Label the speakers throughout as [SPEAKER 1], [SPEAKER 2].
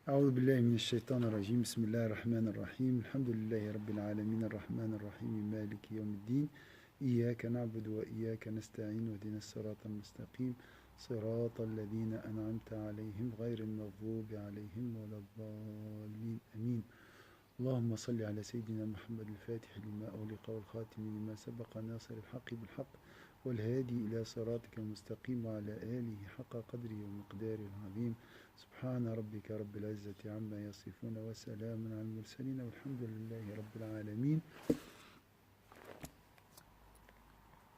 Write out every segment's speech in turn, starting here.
[SPEAKER 1] أعوذ بالله من الشيطان الرجيم بسم الله الرحمن الرحيم الحمد لله رب العالمين الرحمن الرحيم مالك يوم الدين إياك نعبد وإياك نستعين واهدنا الصراط المستقيم صراط الذين أنعمت عليهم غير المغضوب عليهم ولا الضالين آمين اللهم صل على سيدنا محمد الفاتح لما أغلق والخاتم لما سبق ناصر الحق بالحق والهادي إلى صراطك المستقيم وعلى آله حق قدره ومقداره العظيم سبحان ربك رب العزة عما يصفون وسلام على المرسلين والحمد لله رب العالمين.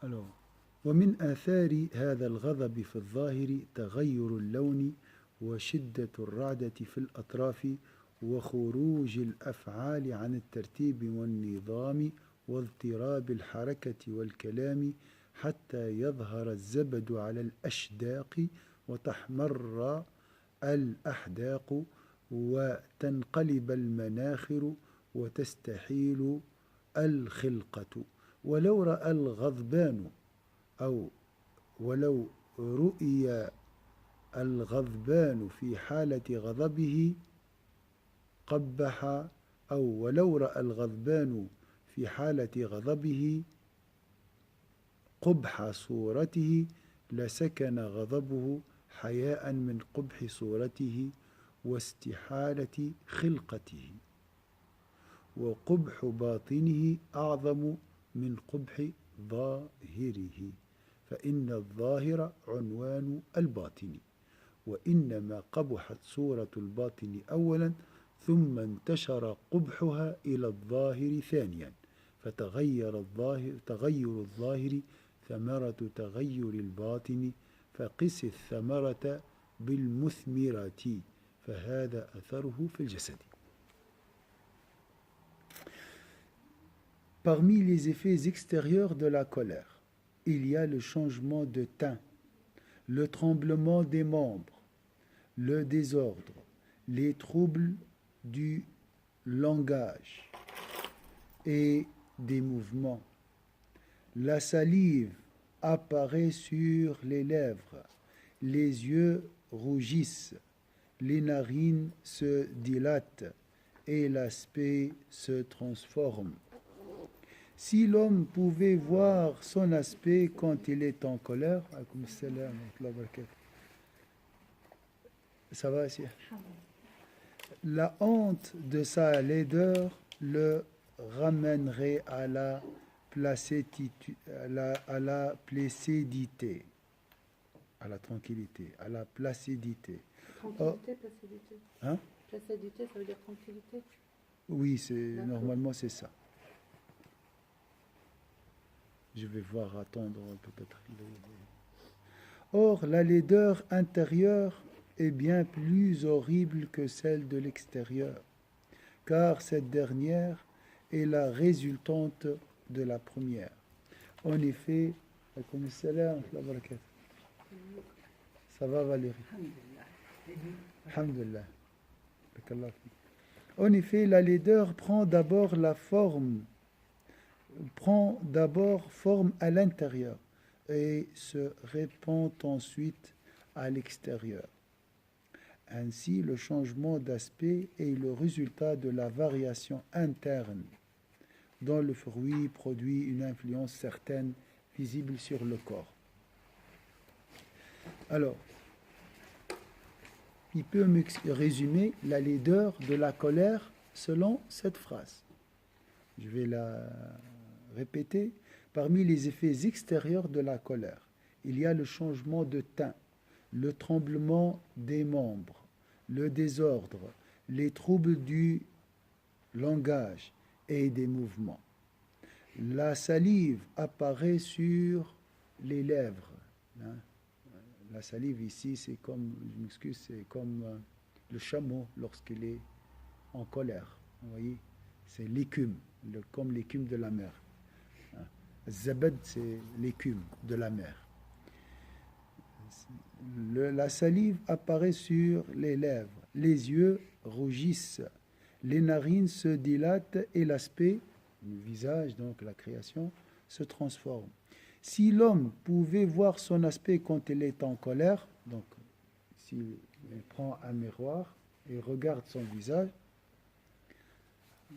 [SPEAKER 1] Alors, ومن آثار هذا الغضب في الظاهر تغير اللون وشدة الرعدة في الأطراف وخروج الأفعال عن الترتيب والنظام واضطراب الحركة والكلام حتى يظهر الزبد على الأشداق وتحمر الأحداق وتنقلب المناخر وتستحيل الخلقة. ولو رأى الغضبان أو ولو رؤي الغضبان في حالة غضبه قبح أو ولو رأى الغضبان في حالة غضبه قبح صورته لسكن غضبه حياء من قبح صورته واستحالة خلقته وقبح باطنه أعظم من قبح ظاهره فإن الظاهر عنوان الباطن وإنما قبحت صورة الباطن أولا ثم انتشر قبحها إلى الظاهر ثانيا فتغير تغير الظاهر ثمرة تغير الباطن فقس الثمرة بالمثمرة فهذا أثره في الجسد. Parmi les effets extérieurs de la colère, il y a le changement de teint, le tremblement des membres, le désordre, les troubles du langage et des mouvements. La salive apparaît sur les lèvres, les yeux rougissent, les narines se dilatent et l'aspect se transforme. Si l'homme pouvait voir son aspect quand il est en colère, ça va, la honte de sa laideur le ramènerait à la placidité, à la tranquillité, à la placidité.
[SPEAKER 2] Tranquillité, placidité.
[SPEAKER 1] Hein?
[SPEAKER 2] Placidité, ça veut dire tranquillité?
[SPEAKER 1] Oui, normalement c'est ça. Je vais voir, attendre peut-être. Or, la laideur intérieure est bien plus horrible que celle de l'extérieur, car cette dernière est la résultante de la première. En effet, ça va Valérie? Alhamdulillah. En effet, la laideur prend d'abord forme à l'intérieur et se répand ensuite à l'extérieur. Ainsi, le changement d'aspect est le résultat de la variation interne dont le fruit produit une influence certaine visible sur le corps. Alors, il peut résumer la laideur de la colère selon cette phrase. Je vais la répéter. Parmi les effets extérieurs de la colère, il y a le changement de teint, le tremblement des membres, le désordre, les troubles du langage et des mouvements. La salive apparaît sur les lèvres. La salive ici, c'est comme le chameau lorsqu'il est en colère. Vous voyez, c'est l'écume, comme l'écume de la mer. Zabad, c'est l'écume de la mer. La salive apparaît sur les lèvres, les yeux rougissent, les narines se dilatent et l'aspect, le visage, donc la création, se transforme. Si l'homme pouvait voir son aspect quand il est en colère, donc s'il prend un miroir et regarde son visage,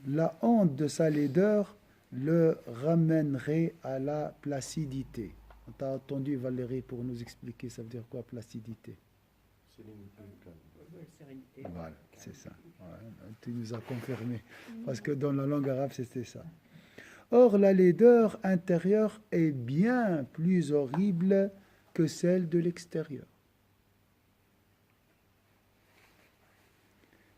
[SPEAKER 1] la honte de sa laideur le ramènerait à la placidité. On t'a entendu Valérie pour nous expliquer ça veut dire quoi placidité?
[SPEAKER 3] Sérénité.
[SPEAKER 1] Voilà, c'est ça. Ouais, tu nous as confirmé. Parce que dans la langue arabe, c'était ça. Or, la laideur intérieure est bien plus horrible que celle de l'extérieur.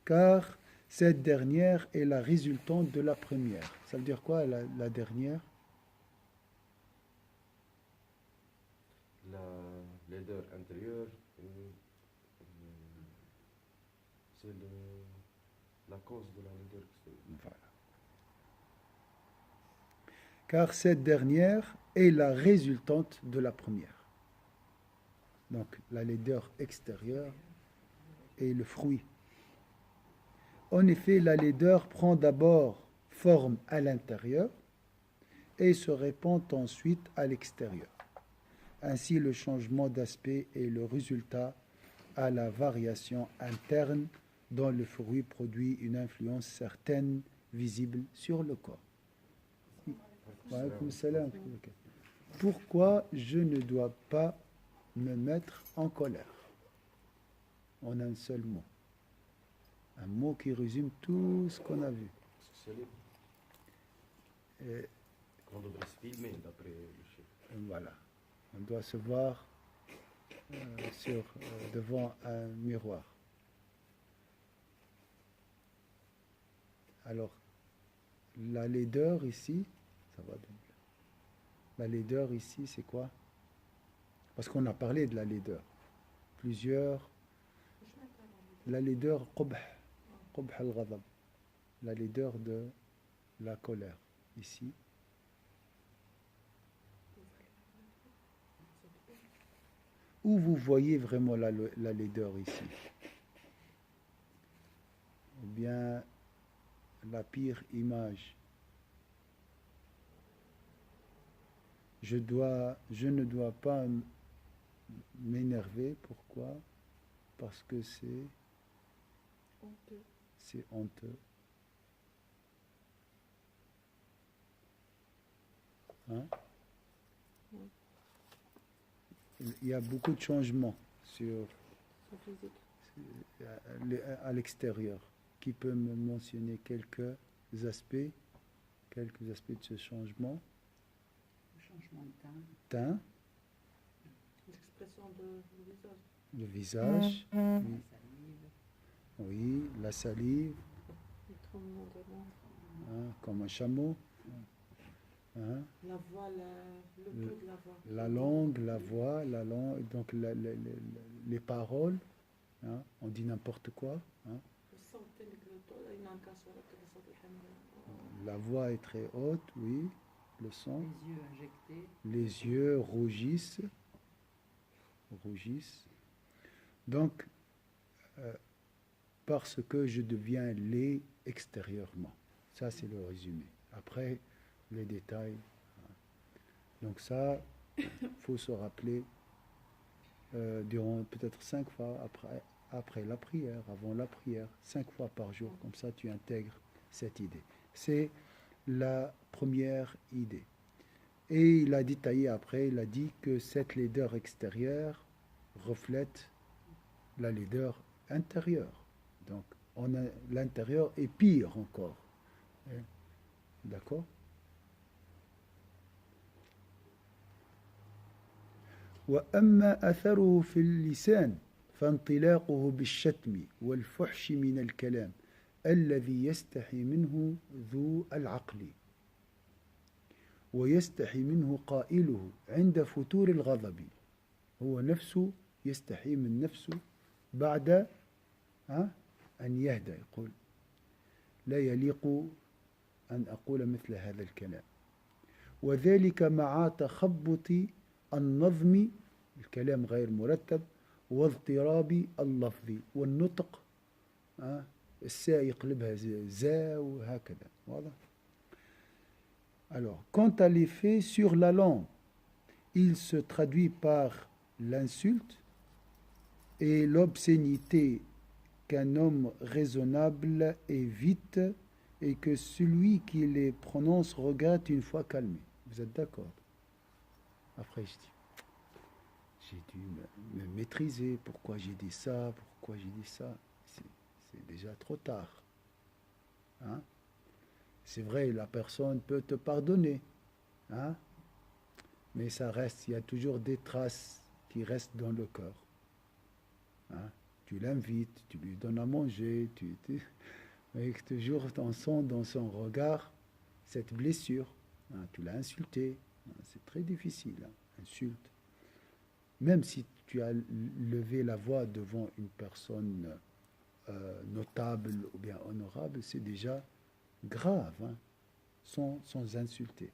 [SPEAKER 1] Car cette dernière est la résultante de la première. Ça veut dire quoi, la dernière?
[SPEAKER 4] La laideur intérieure, c'est la cause de la laideur extérieure.
[SPEAKER 1] Voilà. Car cette dernière est la résultante de la première. Donc, la laideur extérieure est le fruit. En effet, la laideur prend d'abord forme à l'intérieur et se répand ensuite à l'extérieur. Ainsi, le changement d'aspect est le résultat à la variation interne dont le fruit produit une influence certaine visible sur le corps. Pourquoi je ne dois pas me mettre en colère? En un seul mot. Un mot qui résume tout ce qu'on a vu.
[SPEAKER 4] C'est libre. On devrait se filmer d'après le chef.
[SPEAKER 1] Voilà. On doit se voir devant un miroir. Alors, la laideur ici, ça va. La laideur ici, c'est quoi? Parce qu'on a parlé de la laideur. Plusieurs. La laideur, qubh al-ghadab. La laideur de la colère. Ici. Où vous voyez vraiment la laideur ici? Ou bien la pire image? Je ne dois pas m'énerver. Pourquoi? Parce que c'est honteux. Hein? Il y a beaucoup de changements à l'extérieur. Qui peut me mentionner quelques aspects de ce changement?
[SPEAKER 3] Le changement de
[SPEAKER 1] Teint.
[SPEAKER 2] L'expression du visage.
[SPEAKER 1] Le visage. Oui, la salive.
[SPEAKER 2] Le tremblement des lèvres.
[SPEAKER 1] Comme un chameau.
[SPEAKER 2] La voix, le taux de la voix.
[SPEAKER 1] La langue, la voix, donc les paroles. On dit n'importe quoi. La voix est très haute, oui. Le son.
[SPEAKER 3] Les yeux injectés.
[SPEAKER 1] Les yeux rougissent. Donc, parce que je deviens laid extérieurement. Ça, c'est le résumé. Après, les détails. Donc ça, il faut se rappeler durant peut-être 5 fois après la prière, avant la prière, 5 fois par jour. Comme ça, tu intègres cette idée. C'est la première idée. Et il a détaillé après, il a dit que cette laideur extérieure reflète la laideur intérieure. Donc, l'intérieur est pire encore. D'accord? وأما أثره في اللسان فانطلاقه بالشتم والفحش من الكلام الذي يستحي منه ذو العقل ويستحي منه قائله عند فتور الغضب هو نفسه يستحي من نفسه بعد أن يهدى يقول لا يليق أن أقول مثل هذا الكلام وذلك مع تخبط النظم الكلام غير مرتب واضطراب اللفظ والنطق الساء يقلبها زا وهكذا واضح. Alors, quant à l'effet sur la langue, il se traduit par l'insulte et l'obscénité qu'un homme raisonnable évite et que celui qui les prononce regrette une fois calmé. Vous êtes d'accord? Après, j'ai dû me maîtriser. Pourquoi j'ai dit ça? Pourquoi j'ai dit ça? C'est déjà trop tard. Hein? C'est vrai, la personne peut te pardonner. Hein? Mais ça reste, il y a toujours des traces qui restent dans le cœur. Hein? Tu l'invites, tu lui donnes à manger, mais toujours on sent dans son regard cette blessure. Hein? Tu l'as insulté. Hein? C'est très difficile, hein? Insulte. Même si tu as levé la voix devant une personne notable ou bien honorable, c'est déjà grave, hein? Sans insulter.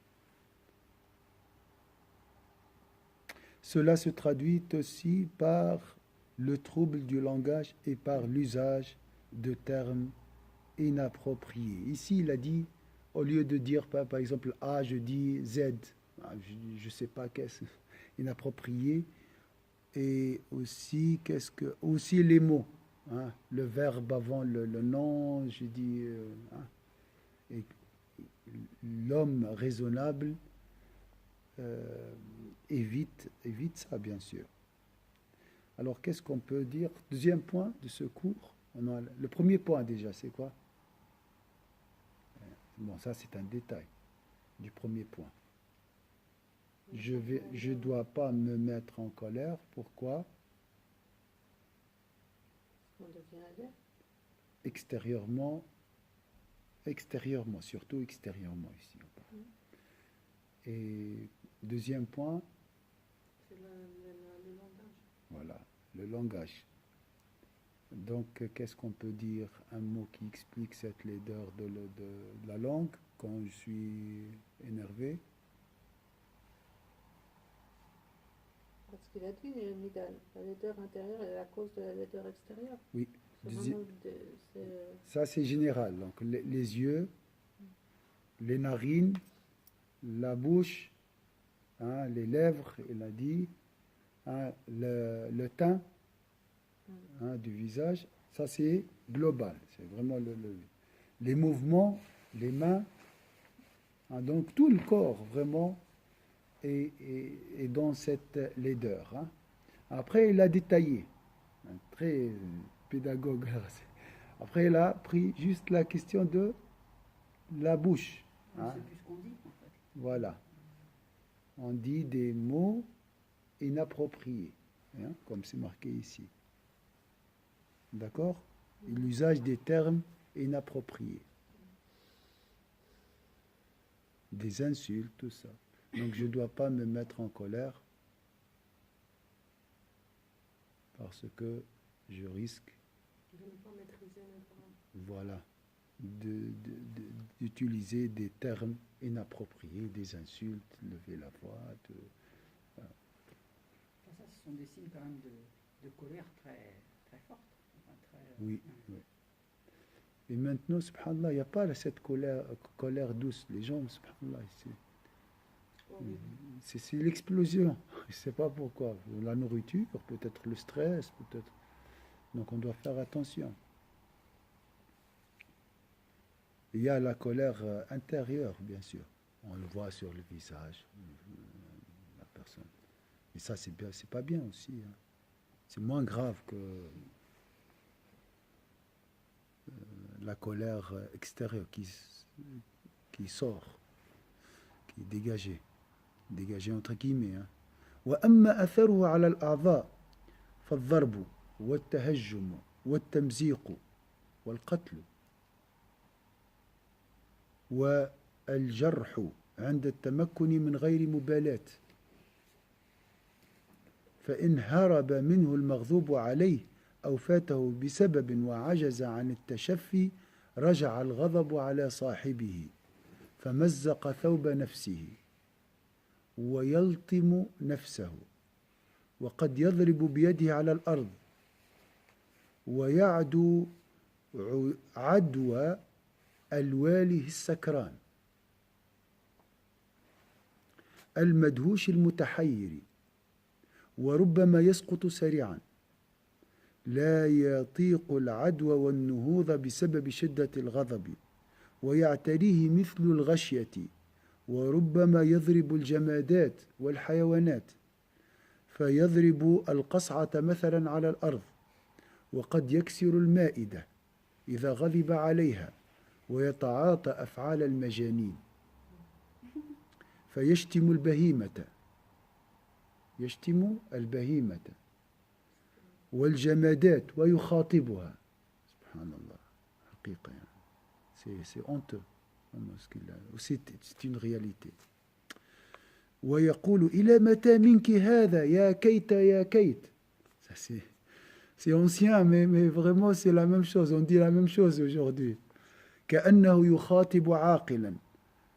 [SPEAKER 1] Cela se traduit aussi par le trouble du langage et par l'usage de termes inappropriés. Ici, il a dit, au lieu de dire par exemple A, je dis Z. Je ne sais pas qu'est-ce inapproprié. Et aussi, aussi les mots. Hein, le verbe avant le nom, je dis. Hein, et l'homme raisonnable évite ça, bien sûr. Alors, qu'est-ce qu'on peut dire? Deuxième point de ce cours. Le premier point déjà, c'est quoi? Bon, ça c'est un détail du premier point. Je dois pas me mettre en colère. Pourquoi?
[SPEAKER 2] On devient alerte.
[SPEAKER 1] Extérieurement, surtout extérieurement ici. Et deuxième point,
[SPEAKER 2] c'est le langage.
[SPEAKER 1] voilà, le langage. Donc, qu'est-ce qu'on peut dire? Un mot qui explique cette laideur de la langue quand je suis énervé.
[SPEAKER 2] Parce qu'il a dit, Nidal, la laideur intérieure est la cause de la laideur extérieure.
[SPEAKER 1] Oui.
[SPEAKER 2] C'est
[SPEAKER 1] Ça, c'est général. Donc, les yeux, les narines, la bouche, hein, les lèvres, il a dit, hein, le teint, hein, du visage, ça c'est global. C'est vraiment les mouvements, les mains, hein, donc tout le corps vraiment est dans cette laideur. Hein. Après, il a détaillé, un très pédagogue. Après, il a pris juste la question de la bouche. Hein.
[SPEAKER 3] C'est plus ce qu'on dit, en fait.
[SPEAKER 1] Voilà. On dit des mots inappropriés, hein, comme c'est marqué ici. D'accord? Et l'usage des termes inappropriés. Des insultes, tout ça. Donc je ne dois pas me mettre en colère parce que je risque,
[SPEAKER 2] de ne pas maîtriser mes paroles.
[SPEAKER 1] voilà, d'utiliser des termes inappropriés, des insultes, lever la voix.
[SPEAKER 3] Enfin, ça, ce sont des signes quand même de colère très, très forte. Enfin,
[SPEAKER 1] Oui, oui. Et maintenant, subhanallah, il n'y a pas cette colère douce. Les gens, subhanallah, c'est l'explosion. Je ne sais pas pourquoi. La nourriture, peut-être le stress, peut-être. Donc on doit faire attention. Il y a la colère intérieure, bien sûr. On le voit sur le visage de la personne. Et ça, c'est pas bien aussi. Hein. C'est moins grave que la colère extérieure qui sort, qui est dégagée entre guillemets. Hein. وأما أثره على الأعضاء فالضرب والتهجم والتمزيق والقتل والجرح عند التمكن من غير مبالاة فإن هرب منه المغضوب عليه أو فاته بسبب وعجز عن التشفي رجع الغضب على صاحبه فمزق ثوب نفسه ويلطم نفسه وقد يضرب بيده على الأرض ويعدو عدوى الواله السكران المدهوش المتحير وربما يسقط سريعا لا يطيق العدوى والنهوض بسبب شدة الغضب ويعتريه مثل الغشية وربما يضرب الجمادات والحيوانات فيضرب القصعة مثلا على الأرض وقد يكسر المائدة إذا غضب عليها ويتعاطى أفعال المجانين فيشتم البهيمة والجمادات ويخاطبها سبحان الله حقيقة يعني c'est honteux c'est une réalité ويقول إلى متى منك هذا يا كيت يا كيت ça c'est ancien mais vraiment c'est la même chose on dit la même chose aujourd'hui كأنه يخاطب عاقلا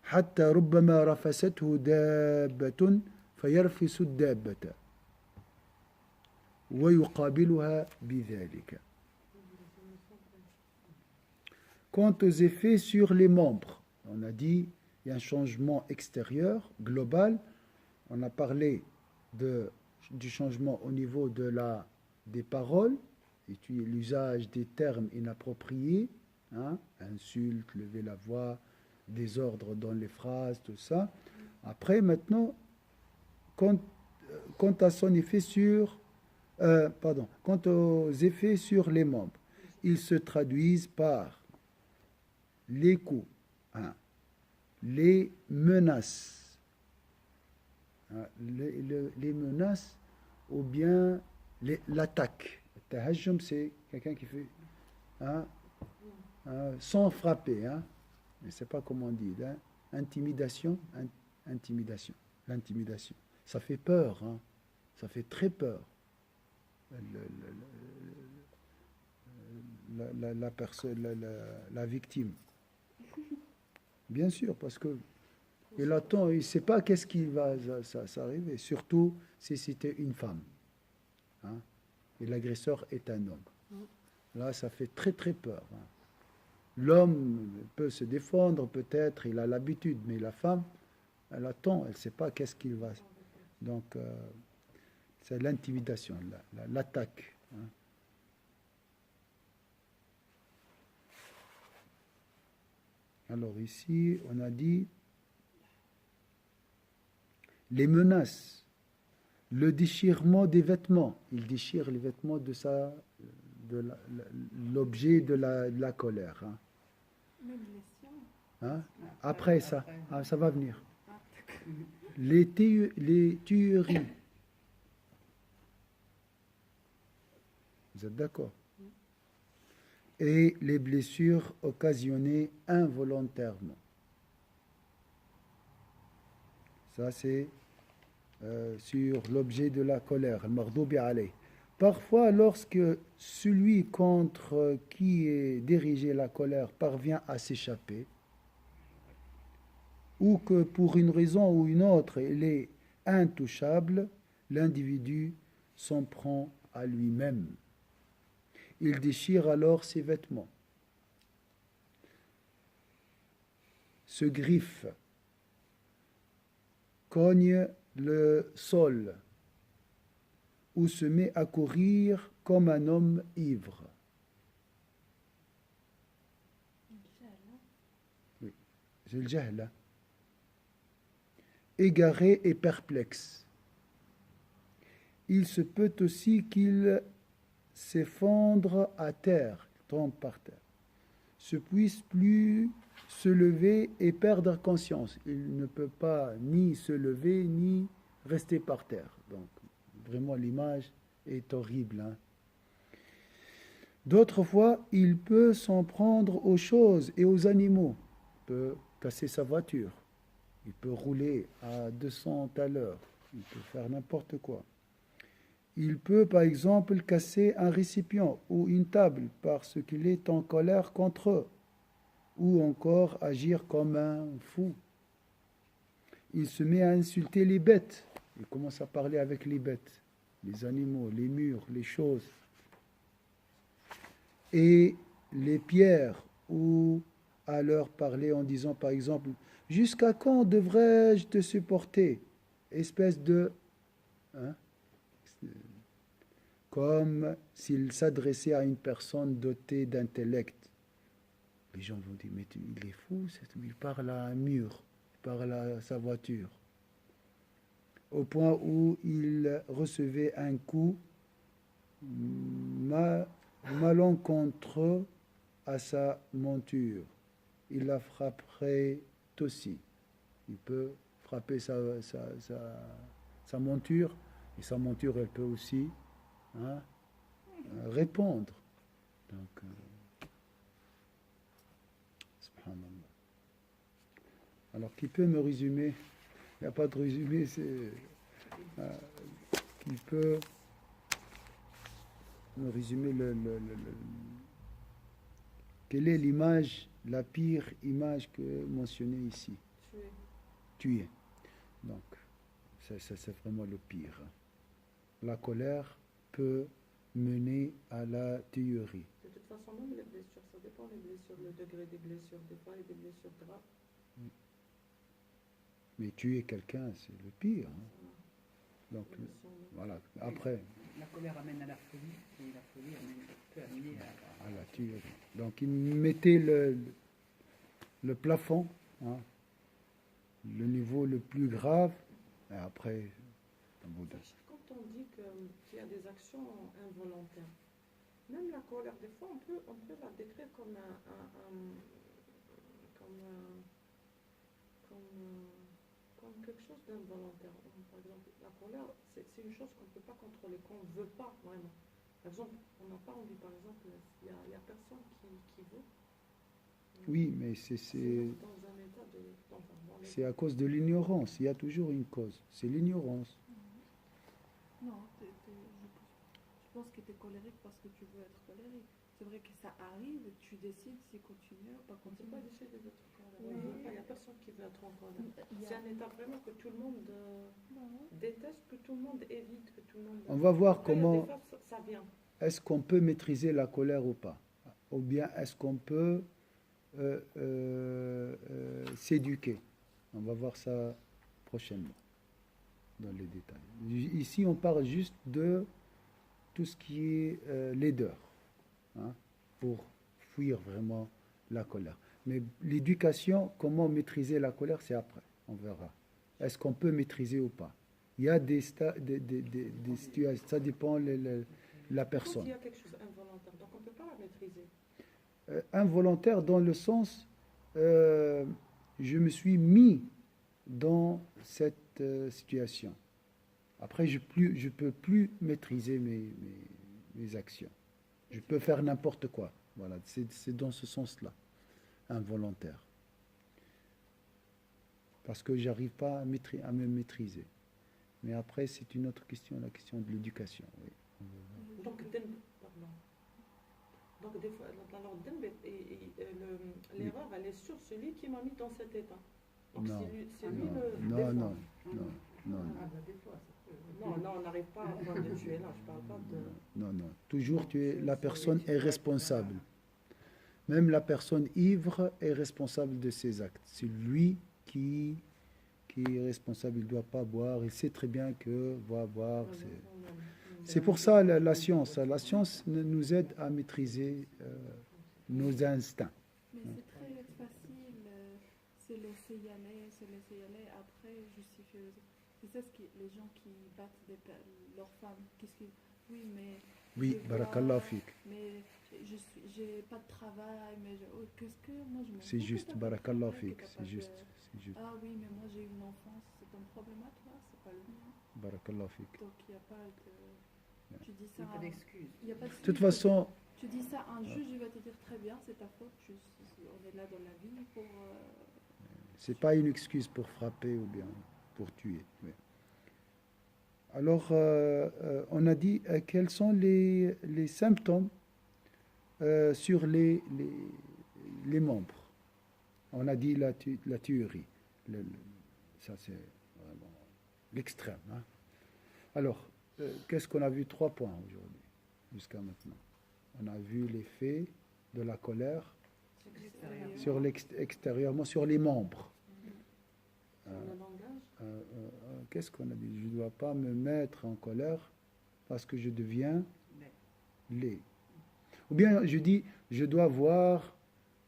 [SPEAKER 1] حتى ربما رفسته دابة فيرفس الدابة ويقابلها بذلك. Quant aux effets sur les membres, on a dit il y a un changement extérieur, global. On a parlé du changement au niveau des paroles, et l'usage des termes inappropriés, hein, insultes, lever la voix, désordre dans les phrases, tout ça. Après, maintenant, quant à son effet quant aux effets sur les membres, ils se traduisent par les coups, hein, les menaces, hein, les menaces ou bien l'attaque. Le tahajjum, c'est quelqu'un qui fait sans frapper, hein, je ne sais pas comment on dit, hein, intimidation, l'intimidation. Ça fait peur, hein, ça fait très peur. La personne, la victime. Bien sûr, parce que il attend, il ne sait pas qu'est-ce qui va s'arriver, surtout si c'était une femme. Hein, et l'agresseur est un homme. Là, ça fait très très peur. Hein. L'homme peut se défendre, peut-être, il a l'habitude, mais la femme, elle attend, elle ne sait pas qu'est-ce qu'il va. Donc, c'est l'intimidation, l'attaque. Hein. Alors ici, on a dit les menaces, le déchirement des vêtements. Il déchire les vêtements de l'objet de la colère. Hein. Hein? Après ça, ça va venir. Les tueries. Vous êtes d'accord? Et les blessures occasionnées involontairement. Ça, c'est sur l'objet de la colère, al-maghdoubi alayh. Parfois, lorsque celui contre qui est dirigée la colère parvient à s'échapper, ou que pour une raison ou une autre, il est intouchable, l'individu s'en prend à lui-même. Il déchire alors ses vêtements, se griffe, cogne le sol ou se met à courir comme un homme ivre. Oui, c'est le jahl. Égaré et perplexe. Il se peut aussi qu'il s'effondre à terre, tombe par terre, se puisse plus se lever et perdre conscience. Il ne peut pas ni se lever ni rester par terre. Donc, vraiment, l'image est horrible. Hein. D'autres fois, il peut s'en prendre aux choses et aux animaux. Il peut casser sa voiture. Il peut rouler à 200 à l'heure. Il peut faire n'importe quoi. Il peut, par exemple, casser un récipient ou une table parce qu'il est en colère contre eux, ou encore agir comme un fou. Il se met à insulter les bêtes. Il commence à parler avec les bêtes, les animaux, les murs, les choses. Et les pierres, ou à leur parler en disant, par exemple, « Jusqu'à quand devrais-je te supporter ?» Espèce de... Hein, comme s'il s'adressait à une personne dotée d'intellect. Les gens vont dire, mais il est fou, il parle à un mur, il parle à sa voiture. Au point où il recevait un coup malencontreux à sa monture. Il la frapperait aussi. Il peut frapper sa monture, et sa monture, elle peut aussi répondre. Donc, subhanallah. Alors, qui peut me résumer? Il n'y a pas de résumé, c'est... qui peut me résumer quelle est l'image, la pire image que mentionnée ici? Tuer. Donc, c'est vraiment le pire. La colère peut mener à la tuerie.
[SPEAKER 2] De toute façon, même les blessures, ça dépend des blessures, le degré des blessures. Des fois, il y a des blessures graves.
[SPEAKER 1] Mais tuer quelqu'un, c'est le pire. Donc, voilà. Après...
[SPEAKER 3] La colère amène à la folie, et la folie peut amener à
[SPEAKER 1] la tuerie. Donc, il mettait le plafond, le niveau le plus grave, et après...
[SPEAKER 2] Quand on dit qu'il y a des actions involontaires, même la colère, des fois, on peut la décrire comme quelque chose d'involontaire. Par exemple, la colère, c'est une chose qu'on ne peut pas contrôler, qu'on ne veut pas vraiment. Par exemple, on n'a pas envie, par exemple, il y a personne qui veut.
[SPEAKER 1] Oui, mais c'est à cause de l'ignorance. Il y a toujours une cause. C'est l'ignorance.
[SPEAKER 2] Non, je pense que tu es colérique parce que tu veux être colérique. C'est vrai que ça arrive, tu décides si continuer ou pas continuer. Tu ne peux pas décider d'être colérique. Il n'y a personne qui veut être en colère. C'est un état vraiment que tout le monde déteste, que tout le monde évite, que tout le monde...
[SPEAKER 1] On va voir
[SPEAKER 2] après,
[SPEAKER 1] comment...
[SPEAKER 2] Ça vient.
[SPEAKER 1] Est-ce qu'on peut maîtriser la colère ou pas? Ou bien est-ce qu'on peut s'éduquer? On va voir ça prochainement, dans les détails. Ici, on parle juste de tout ce qui est laideur, pour fuir vraiment la colère. Mais l'éducation, comment maîtriser la colère, c'est après, on verra. Est-ce qu'on peut maîtriser ou pas? Il y a des situations, ça dépend de la personne.
[SPEAKER 2] Il y a quelque chose d'involontaire, donc on ne peut pas la maîtriser.
[SPEAKER 1] Involontaire dans le sens, je me suis mis dans cette situation. Après, je ne peux plus maîtriser mes actions. Je peux faire n'importe quoi. Voilà, c'est dans ce sens-là, involontaire. Parce que je n'arrive pas à me maîtriser. Mais après, c'est une autre question, la question de l'éducation. Oui.
[SPEAKER 2] Donc, des fois, l'erreur, elle est sur celui qui m'a mis dans cet état. Donc, c'est lui le...
[SPEAKER 1] Non.
[SPEAKER 2] Non, on n'arrive pas à avoir de tuer là, je parle pas de...
[SPEAKER 1] Non. Toujours, la personne est responsable. Même la personne ivre est responsable de ses actes. C'est lui qui est responsable, il ne doit pas boire. Il sait très bien que boire, c'est pour ça la science. La science nous aide à maîtriser nos instincts.
[SPEAKER 2] Mais c'est très facile, c'est laisser y aller, après justifier. C'est ça ce que les gens qui battent leurs femmes. Oui, mais...
[SPEAKER 1] Oui, barakallah fik.
[SPEAKER 2] Mais j'ai pas de travail, mais qu'est-ce que moi je m'en fous.
[SPEAKER 1] C'est juste, barakallah fik, c'est juste.
[SPEAKER 2] Ah oui, mais moi j'ai eu une enfance, c'est ton problème à toi, c'est pas le mien.
[SPEAKER 1] Barakallah fik.
[SPEAKER 2] Donc il n'y a pas de... Tu dis ça...
[SPEAKER 3] Il n'y a pas d'excuse.
[SPEAKER 1] De toute façon...
[SPEAKER 2] Tu dis ça, un juge il va te dire très bien, c'est ta faute, on est là dans la vie pour...
[SPEAKER 1] C'est pas une excuse pour frapper ou bien pour tuer. Oui. Alors, on a dit quels sont les symptômes sur les membres. On a dit la tuerie. Ça, c'est vraiment l'extrême. Alors, qu'est-ce qu'on a vu? 3 points aujourd'hui, jusqu'à maintenant. On a vu l'effet de la colère sur extérieurement, sur les membres. Qu'est-ce qu'on a dit? Je ne dois pas me mettre en colère parce que je deviens Les. Ou bien je dis, je dois voir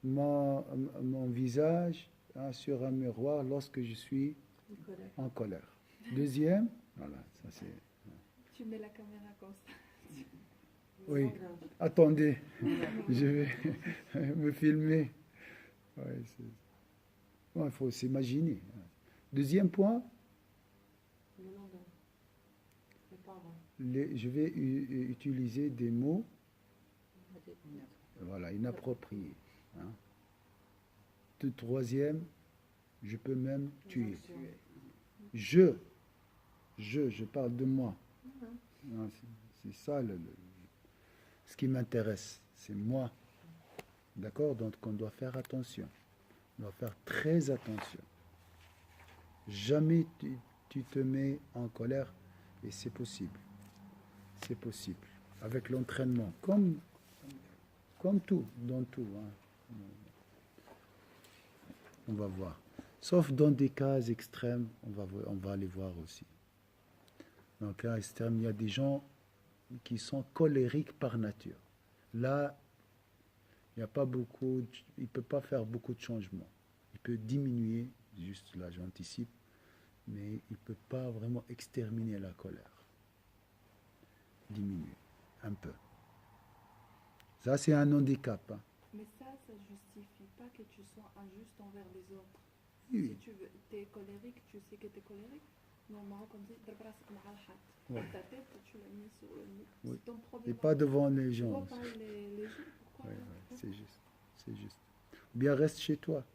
[SPEAKER 1] mon visage sur un miroir lorsque je suis
[SPEAKER 2] De colère.
[SPEAKER 1] en colère. Deuxième, voilà, ça c'est...
[SPEAKER 2] Tu mets la caméra comme ça.
[SPEAKER 1] Oui, attendez, je vais me filmer. Ouais, bon, il faut s'imaginer. Deuxième point, je vais utiliser des mots voilà, inappropriés. Hein. De troisième, je peux même tuer. Je parle de moi. Hein, c'est ça ce qui m'intéresse, c'est moi. D'accord? Donc on doit faire attention. On doit faire très attention. Jamais tu te mets en colère et c'est possible. C'est possible. Avec l'entraînement, comme tout, dans tout. Hein. On va voir. Sauf dans des cas extrêmes, on va les voir aussi. Dans le cas extrême, il y a des gens qui sont colériques par nature. Là, il n'y a pas beaucoup, il ne peut pas faire beaucoup de changements. Il peut diminuer, juste là j'anticipe, mais il ne peut pas vraiment exterminer la colère. Diminuer, un peu. Ça, c'est un handicap. Hein.
[SPEAKER 2] Mais ça ne justifie pas que tu sois injuste envers les autres.
[SPEAKER 1] Oui.
[SPEAKER 2] Si tu es colérique, tu sais que tu es colérique. Normalement, on dit
[SPEAKER 1] Ouais.
[SPEAKER 2] ta tête, tu l'as mis sur le nez.
[SPEAKER 1] Oui.
[SPEAKER 2] C'est ton problème.
[SPEAKER 1] Et pas devant les
[SPEAKER 2] Tu
[SPEAKER 1] gens.
[SPEAKER 2] vois pas les gens. Pourquoi
[SPEAKER 1] Ouais, c'est juste. C'est juste. Bien, reste chez toi.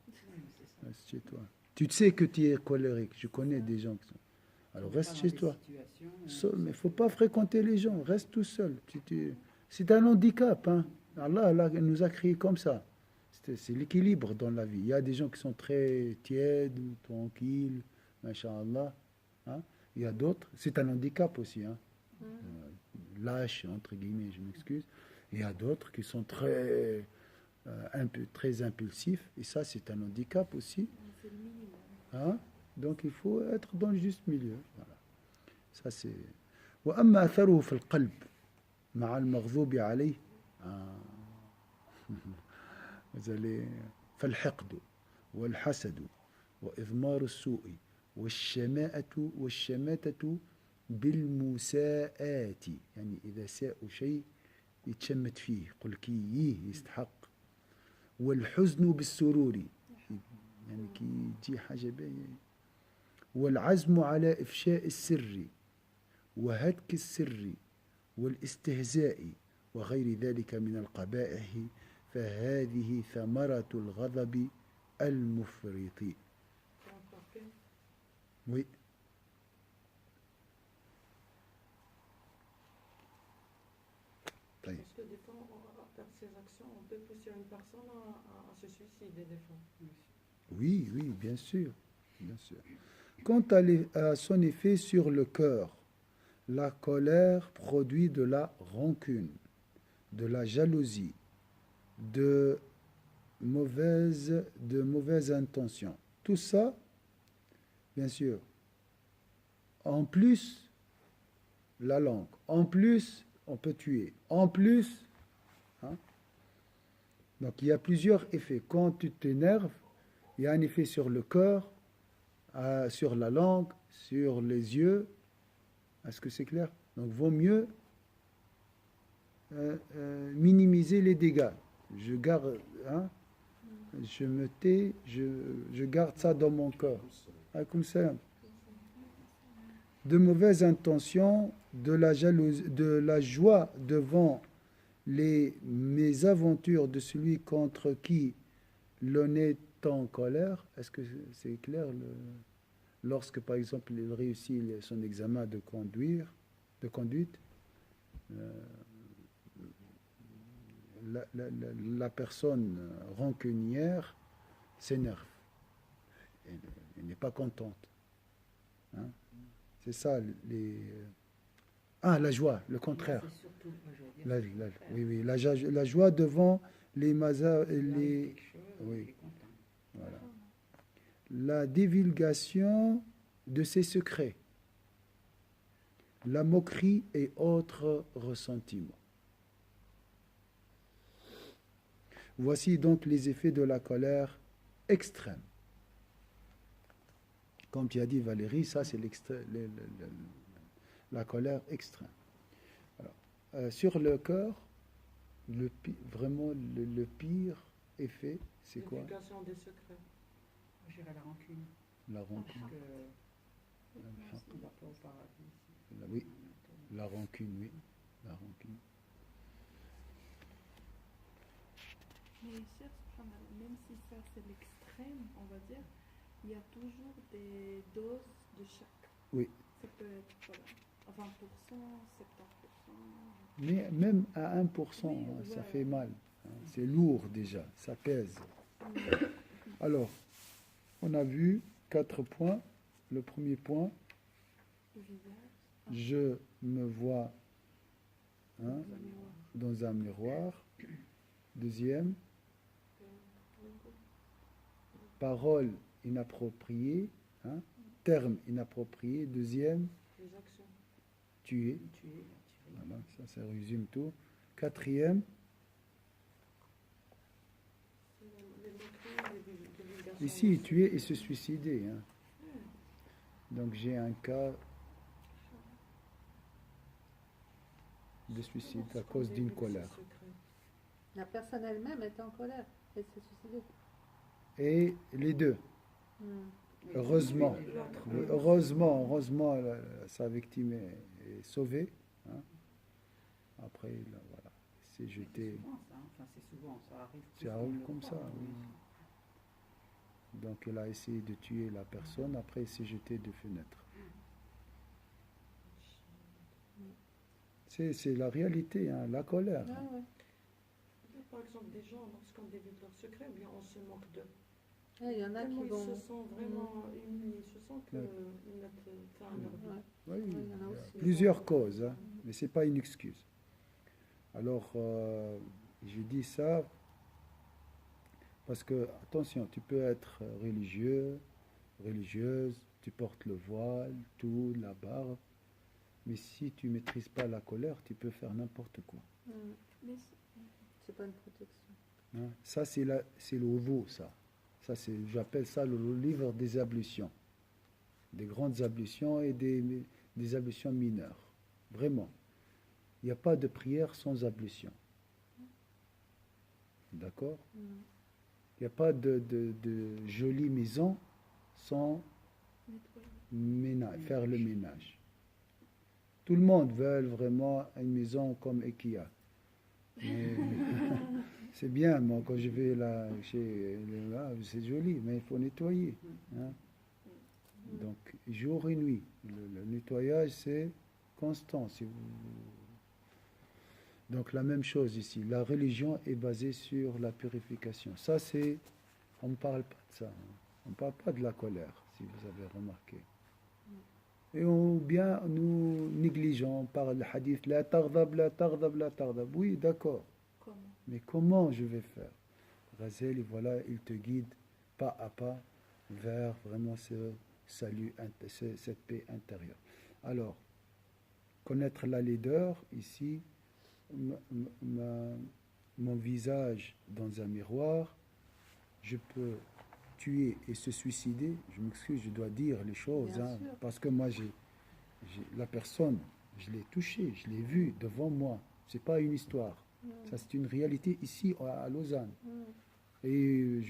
[SPEAKER 1] Reste chez toi. Tu sais que tu es colérique. Je connais des gens qui sont. Alors reste chez toi. Seul, mais il ne faut pas fréquenter les gens. Reste tout seul. C'est un handicap. Hein. Allah nous a créés comme ça. C'est l'équilibre dans la vie. Il y a des gens qui sont très tièdes, tranquilles, machallah. Hein. Il y a d'autres. C'est un handicap aussi. Hein. Lâche, entre guillemets, je m'excuse. Il y a d'autres qui sont très impulsifs. Et ça, c'est un handicap aussi.
[SPEAKER 2] C'est le minimum.
[SPEAKER 1] Hein? Donc il faut être dans le juste milieu. Voilà. Ça c'est. وأما أثره في القلب مع المغضوب عليه vous allez فالحقد والحسد وإضمار السوء والشماتة بالمساءات يعني إذا ساءوا شيء يتشمت فيه قل كيه يستحق والحزن بالسرور يعني كي يجي حاجة باهية والعزم على إفشاء السر وهتك السر والاستهزاء وغير ذلك من القبائح فهذه ثمرة الغضب المفرط. Oui.
[SPEAKER 5] Parce que des fois, par ces actions, on peut pousser une personne à se suicider des fois.
[SPEAKER 1] Oui, oui, bien sûr. Bien sûr. Quant à son effet sur le cœur, la colère produit de la rancune, de la jalousie, de mauvaises intentions. Tout ça, bien sûr. En plus, la langue. En plus, on peut tuer. En plus, hein? Donc il y a plusieurs effets. Quand tu t'énerves, il y a un effet sur le cœur, sur la langue, sur les yeux. Est-ce que c'est clair? Donc vaut mieux minimiser les dégâts. Je garde, hein, je me tais, je garde ça dans mon cœur. Comme ça. De mauvaises intentions, de la jalousie, de la joie devant les mésaventures de celui contre qui l'on est en colère. Est-ce que c'est clair? Lorsque, par exemple, il réussit son examen de conduite, la personne rancunière s'énerve. Elle n'est pas contente. Hein? C'est ça, la joie, le contraire. Oui, la joie devant les oui, voilà. La divulgation de ses secrets, la moquerie et autres ressentiments. Voici donc les effets de la colère extrême. Comme tu as dit Valérie, ça c'est la colère extrême. Alors, sur le cœur, vraiment le pire effet, c'est quoi?
[SPEAKER 5] Divulgation des secrets.
[SPEAKER 3] Je dirais la rancune.
[SPEAKER 1] La rancune.
[SPEAKER 3] Parce qu'on ne va pas au paradis.
[SPEAKER 1] Oui, la rancune, oui. La rancune.
[SPEAKER 2] Mais cher subhanallah, même si ça c'est l'extrême, on va dire, il y a toujours des doses de chaque.
[SPEAKER 1] Oui.
[SPEAKER 2] Ça peut être voilà, à 20%, 70%.
[SPEAKER 1] Mais même à 1%,
[SPEAKER 2] Oui,
[SPEAKER 1] hein, ça
[SPEAKER 2] ouais.
[SPEAKER 1] fait mal. Hein. C'est lourd déjà, ça pèse. Alors, on a vu 4 points. Le premier point,
[SPEAKER 2] Le visage,
[SPEAKER 1] je me vois hein,
[SPEAKER 2] le miroir.
[SPEAKER 1] dans un miroir. Deuxième, parole inappropriée, hein, terme inapproprié. Deuxième,
[SPEAKER 5] Les actions.
[SPEAKER 1] tuer.
[SPEAKER 3] Tuer, attirer.
[SPEAKER 1] Voilà, ça résume tout. Quatrième,
[SPEAKER 5] Les moqueries, les divulgations
[SPEAKER 1] ici,
[SPEAKER 5] des
[SPEAKER 1] tuer
[SPEAKER 5] secrets.
[SPEAKER 1] et se suicider. Hein. Donc j'ai un cas de suicide à cause d'une colère.
[SPEAKER 6] La personne elle-même était en colère. Elle s'est suicidée.
[SPEAKER 1] Et les deux, heureusement.
[SPEAKER 3] Oui, l'autre.
[SPEAKER 1] Oui, heureusement, sa victime est sauvée. Hein. Après, là, voilà, c'est
[SPEAKER 3] C'est
[SPEAKER 1] jeté.
[SPEAKER 3] souvent ça, hein. Enfin, c'est souvent, ça arrive. plus
[SPEAKER 1] Ça
[SPEAKER 3] qu'on
[SPEAKER 1] arrive
[SPEAKER 3] le
[SPEAKER 1] comme
[SPEAKER 3] croit,
[SPEAKER 1] ça,
[SPEAKER 3] hein.
[SPEAKER 1] oui. Donc, elle a essayé de tuer la personne. Après, elle s'est jetée de fenêtre. C'est la réalité, hein, la colère.
[SPEAKER 6] Ah ouais.
[SPEAKER 5] Par exemple, des gens, lorsqu'on divulgue leurs secrets, eh bien, on se moque d'eux.
[SPEAKER 6] Ah, il y en a
[SPEAKER 5] Tellement
[SPEAKER 6] qui
[SPEAKER 5] ils
[SPEAKER 6] vont.
[SPEAKER 5] se sentent vraiment humiliés, ils se sentent qu'ils mettent fin à leur vie.
[SPEAKER 6] Ouais.
[SPEAKER 1] Oui,
[SPEAKER 6] il y en a
[SPEAKER 1] il y a
[SPEAKER 6] aussi.
[SPEAKER 1] plusieurs causes, hein, mais ce n'est pas une excuse. Alors, je dis ça parce que, attention, tu peux être religieux, religieuse, tu portes le voile, tout, la barbe, mais si tu ne maîtrises pas la colère, tu peux faire n'importe quoi.
[SPEAKER 2] Mais
[SPEAKER 6] C'est pas une protection.
[SPEAKER 1] Hein. Ça, c'est le nouveau, ça. J'appelle ça le livre des ablutions. Des grandes ablutions et des ablutions mineures. Vraiment. Il n'y a pas de prière sans ablution. D'accord? Il n'y a pas de jolie maison sans faire le ménage. Tout le monde veut vraiment une maison comme Ikea. Mais c'est bien, moi, quand je vais là, c'est joli, mais il faut nettoyer. Hein. Donc, jour et nuit. Le nettoyage, c'est constant. Donc, la même chose ici. La religion est basée sur la purification. Ça, on ne parle pas de ça. Hein. On ne parle pas de la colère, si vous avez remarqué. Et ou bien nous négligeons par le hadith la taghdab, la taghdab, la taghdab. Oui, d'accord.
[SPEAKER 2] comment?
[SPEAKER 1] Mais comment je vais faire? Razel, et voilà, il te guide pas à pas vers vraiment ce salut, cette paix intérieure. Alors, connaître la laideur, ici, mon visage dans un miroir, je peux tuer et se suicider. Je m'excuse, je dois dire les choses,
[SPEAKER 6] Bien
[SPEAKER 1] hein,
[SPEAKER 6] sûr.
[SPEAKER 1] parce que moi, la personne, je l'ai touchée, je l'ai vue devant moi. C'est pas une histoire. Ça, c'est une réalité ici à Lausanne. Et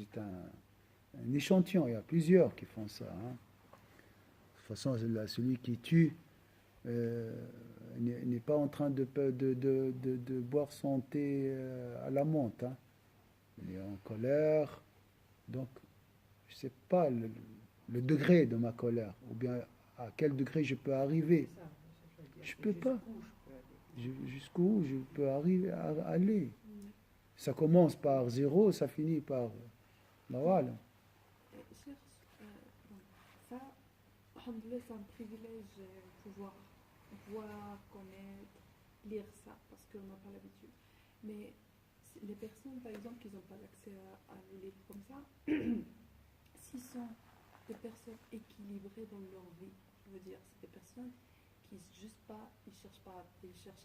[SPEAKER 1] c'est un échantillon. Il y a plusieurs qui font ça. Hein. De toute façon, celui qui tue n'est pas en train de boire son thé à la menthe. Hein. Il est en colère. Donc, je ne sais pas le degré de ma colère, ou bien à quel degré je peux arriver.
[SPEAKER 3] C'est ça, je veux dire.
[SPEAKER 1] Je peux pas.
[SPEAKER 3] Jusqu'où je peux aller.
[SPEAKER 1] Jusqu'où je peux arriver à aller. Ça commence par 0, ça finit par... Ben voilà.
[SPEAKER 2] Cher, ça, alhamdoulilah, c'est un privilège pouvoir voir, connaître, lire ça, parce qu'on n'a pas l'habitude. Mais les personnes, par exemple, qui n'ont pas accès à des livres comme ça, s'ils sont des personnes équilibrées dans leur vie, je veux dire, c'est des personnes qui juste pas, ils cherchent à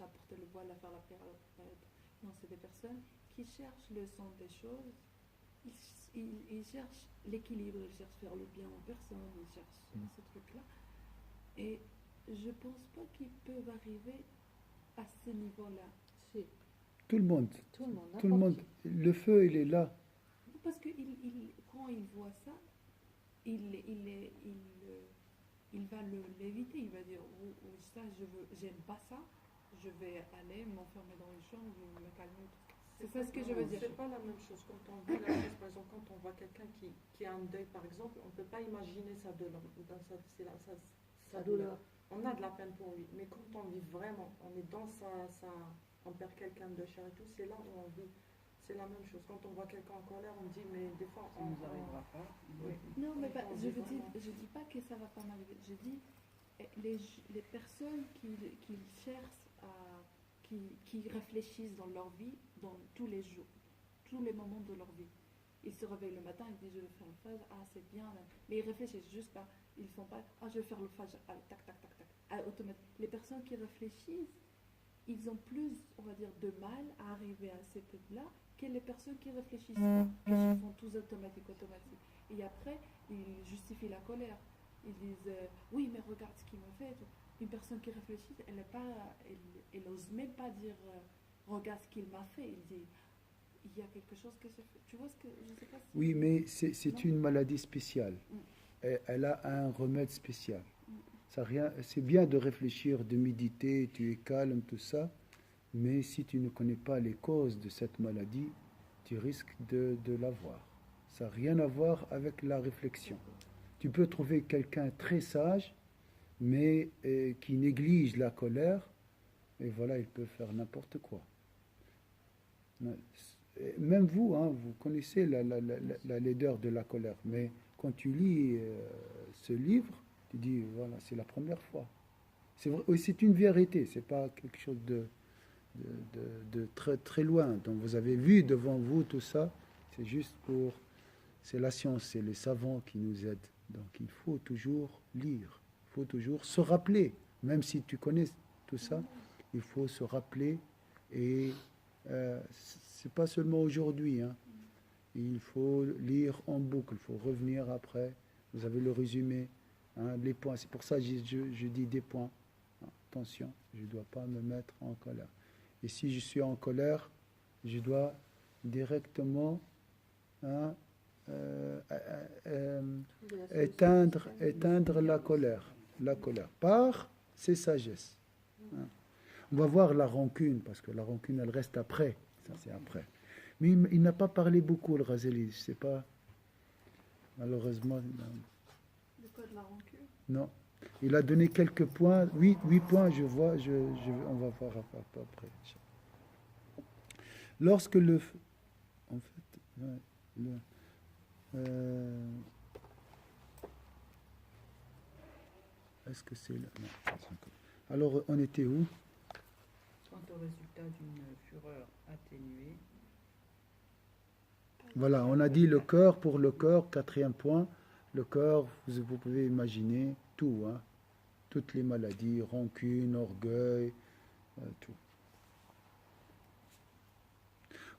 [SPEAKER 2] porter le voile, à faire la prière. Non, c'est des personnes qui cherche le sens des choses, il cherche l'équilibre, il cherche faire le bien aux personnes, il cherche ce truc-là. Et je pense pas qu'ils peuvent arriver à ce niveau-là.
[SPEAKER 6] Si,
[SPEAKER 1] Tout le monde,
[SPEAKER 6] tout le monde,
[SPEAKER 1] tout le
[SPEAKER 6] n'importe
[SPEAKER 1] monde. Le feu, il est là.
[SPEAKER 2] Parce que quand il voit ça, il va l'éviter. Il va dire ça, j'aime pas ça. Je vais aller m'enfermer dans une chambre, me calmer. C'est ça ce que je veux dire.
[SPEAKER 5] C'est pas la même chose quand on vit la chose. Par exemple, quand on voit quelqu'un qui a un deuil, par exemple, on ne peut pas imaginer sa douleur.
[SPEAKER 6] sa douleur.
[SPEAKER 5] On a de la peine pour lui, mais quand on vit vraiment, on est dans on perd quelqu'un de cher et tout, c'est là où on vit. C'est la même chose. Quand on voit quelqu'un en colère, on dit, mais des fois,
[SPEAKER 3] Ça ne nous arrivera pas.
[SPEAKER 5] Oui.
[SPEAKER 2] Non, mais
[SPEAKER 5] Quand on
[SPEAKER 2] je
[SPEAKER 5] vit vraiment.
[SPEAKER 2] dis pas que ça va pas m'arriver. Je dis les personnes qui cherchent qui réfléchissent dans leur vie, dans tous les jours, tous les moments de leur vie. Ils se réveillent le matin, ils disent je vais faire le fajr, ah c'est bien, mais ils réfléchissent juste pas. Ils font pas, ah je vais faire le fajr, allez, tac, tac, tac, tac, automatique. Les personnes qui réfléchissent, ils ont plus, on va dire, de mal à arriver à cette étape-là que les personnes qui réfléchissent pas, qui font tous automatique. Et après, ils justifient la colère. Ils disent, oui, mais regarde ce qu'il me fait. Une personne qui réfléchit, elle n'ose même pas dire, regarde ce qu'il m'a fait. Il dit, il y a quelque chose que j'ai fait. Tu vois ce que je sais pas si...
[SPEAKER 1] Oui, mais c'est une maladie spéciale. Elle a un remède spécial. C'est bien de réfléchir, de méditer, tu es calme, tout ça, mais si tu ne connais pas les causes de cette maladie, tu risques de l'avoir. Ça n'a rien à voir avec la réflexion. Tu peux trouver quelqu'un très sage, mais qui néglige la colère, et voilà, il peut faire n'importe quoi. Même vous, hein, vous connaissez la laideur de la colère, mais quand tu lis ce livre, tu dis, voilà, c'est la première fois. C'est vrai, oui, c'est une vérité, c'est pas quelque chose de très, très loin. Donc vous avez vu devant vous tout ça, c'est juste c'est la science, c'est les savants qui nous aident. Donc il faut toujours lire, il faut toujours se rappeler, même si tu connais tout ça, il faut se rappeler et c'est pas seulement aujourd'hui, hein. Il faut lire en boucle, il faut revenir après. Vous avez le résumé, hein, les points. C'est pour ça que je dis des points. Attention, je ne dois pas me mettre en colère. Et si je suis en colère, je dois directement éteindre la colère par ses sagesses. Hein. On va voir la rancune, parce que la rancune, elle reste après. Ça, c'est après. Mais il n'a pas parlé beaucoup, le Ghazali. Je ne sais pas. Malheureusement.
[SPEAKER 2] De quoi, de la rancune?
[SPEAKER 1] Non. Il a donné quelques points. 8 points, je vois. On va voir après. Lorsque le... En fait... Est-ce que c'est là? Non. Alors, on était où?
[SPEAKER 3] Quant au résultat d'une fureur atténuée.
[SPEAKER 1] Voilà, on a dit le cœur. Pour le cœur, 4e point. Le cœur, vous pouvez imaginer tout, hein, toutes les maladies, rancune, orgueil, tout.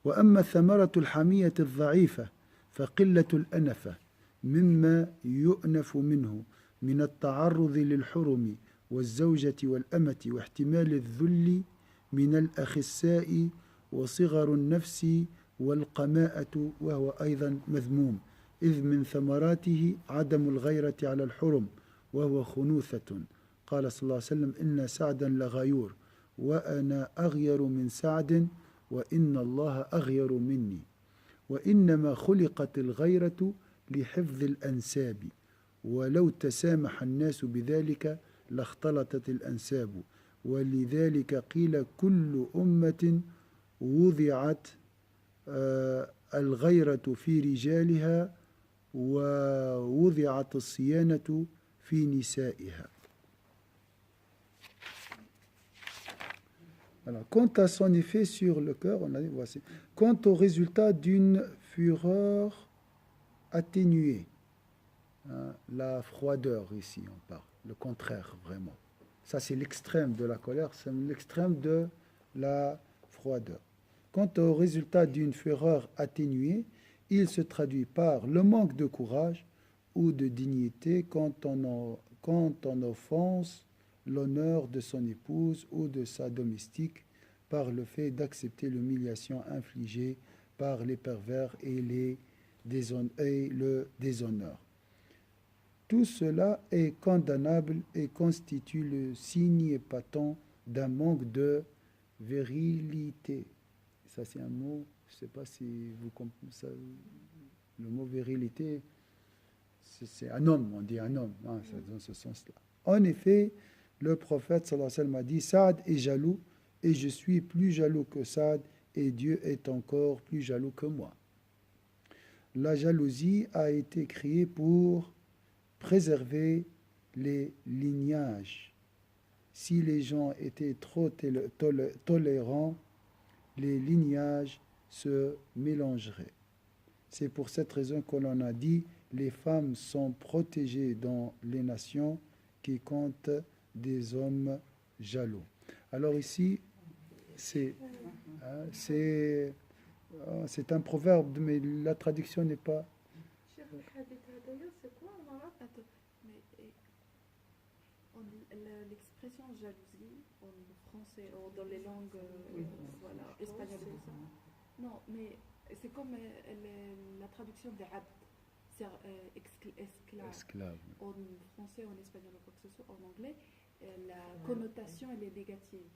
[SPEAKER 1] وأما الثمرة الحمية الضعيفة فقلة الأنفة مما يؤنف منه من التعرض للحرم والزوجة والأمة واحتمال الذل من الأخساء وصغر النفس والقماءة وهو أيضا مذموم إذ من ثمراته عدم الغيرة على الحرم وهو خنوثة قال صلى الله عليه وسلم إن سعدا لغيور وأنا أغير من سعد وإن الله أغير مني وإنما خلقت الغيرة لحفظ الأنساب ولو تسامح الناس بذلك لاختلطت الأنساب ولذلك قيل كل أمة وضعت الغيرة في رجالها ووضعت الصيانة في نسائها. Alors, quant à son effet sur le cœur, on a dit voici. Quant au résultat d'une fureur atténuée, hein, la froideur ici, on parle, le contraire vraiment. Ça, c'est l'extrême de la colère, c'est l'extrême de la froideur. Quant au résultat d'une fureur atténuée, il se traduit par le manque de courage ou de dignité quand on offense l'honneur de son épouse ou de sa domestique par le fait d'accepter l'humiliation infligée par les pervers et le déshonneur. Tout cela est condamnable et constitue le signe épatant d'un manque de virilité. Ça, c'est un mot, je ne sais pas si vous comprenez. Le mot virilité, c'est un homme, on dit un homme, hein, c'est dans ce sens-là. En effet, le prophète sallallahu alayhi wa sallam a dit, Saad est jaloux et je suis plus jaloux que Saad et Dieu est encore plus jaloux que moi. La jalousie a été créée pour préserver les lignages. Si les gens étaient trop tolérants, les lignages se mélangeraient. C'est pour cette raison que l'on a dit les femmes sont protégées dans les nations qui comptent des hommes jaloux. Alors ici, c'est un proverbe, mais la traduction n'est pas...
[SPEAKER 2] D'ailleurs, c'est quoi en arabe? Attends, mais l'expression jalousie en français, dans les langues voilà, espagnoles et tout ça. Non, mais c'est comme la traduction des abd, c'est esclave. En français, en espagnol ou quoi que ce soit, en anglais, la connotation elle est négative.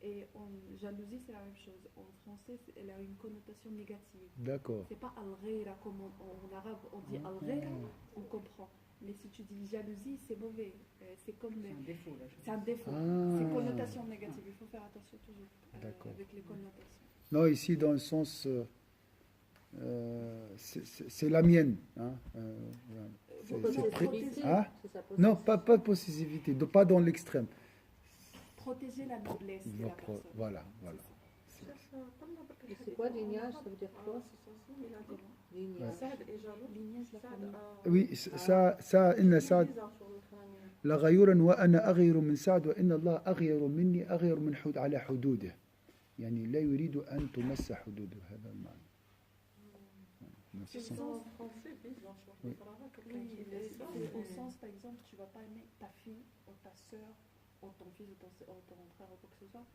[SPEAKER 2] Et en jalousie, c'est la même chose. En français, elle a une connotation négative.
[SPEAKER 1] D'accord.
[SPEAKER 2] C'est pas al-ghayra comme en arabe, on dit al-ghayra, on comprend. Mais si tu dis jalousie, c'est mauvais. C'est comme
[SPEAKER 3] C'est un défaut, là.
[SPEAKER 2] c'est un défaut.
[SPEAKER 1] Ah.
[SPEAKER 2] C'est connotation négative. Il faut faire attention toujours avec les connotations.
[SPEAKER 1] Non, ici, dans le sens... c'est la mienne. Hein, hein? Non, pas de possessivité, pas dans l'extrême.
[SPEAKER 2] Protéger la noblesse de la personne.
[SPEAKER 1] Voilà.
[SPEAKER 6] Et c'est quoi lignage? Ça veut dire quoi? Lignage.
[SPEAKER 2] Lignage de la famille.
[SPEAKER 1] Oui, ça, إن سعد لغيور وأنا أغير من سعد وإن الله أغير مني أغير من على حدوده. يعني لا يريد أن تمس حدوده. هذا المعنى.
[SPEAKER 5] C'est ça en français, bizarre.
[SPEAKER 2] Oui, au sens, par exemple, tu ne vas pas aimer ta fille ou ta soeur ou ton fils ou ton frère ou quoi que ce soit,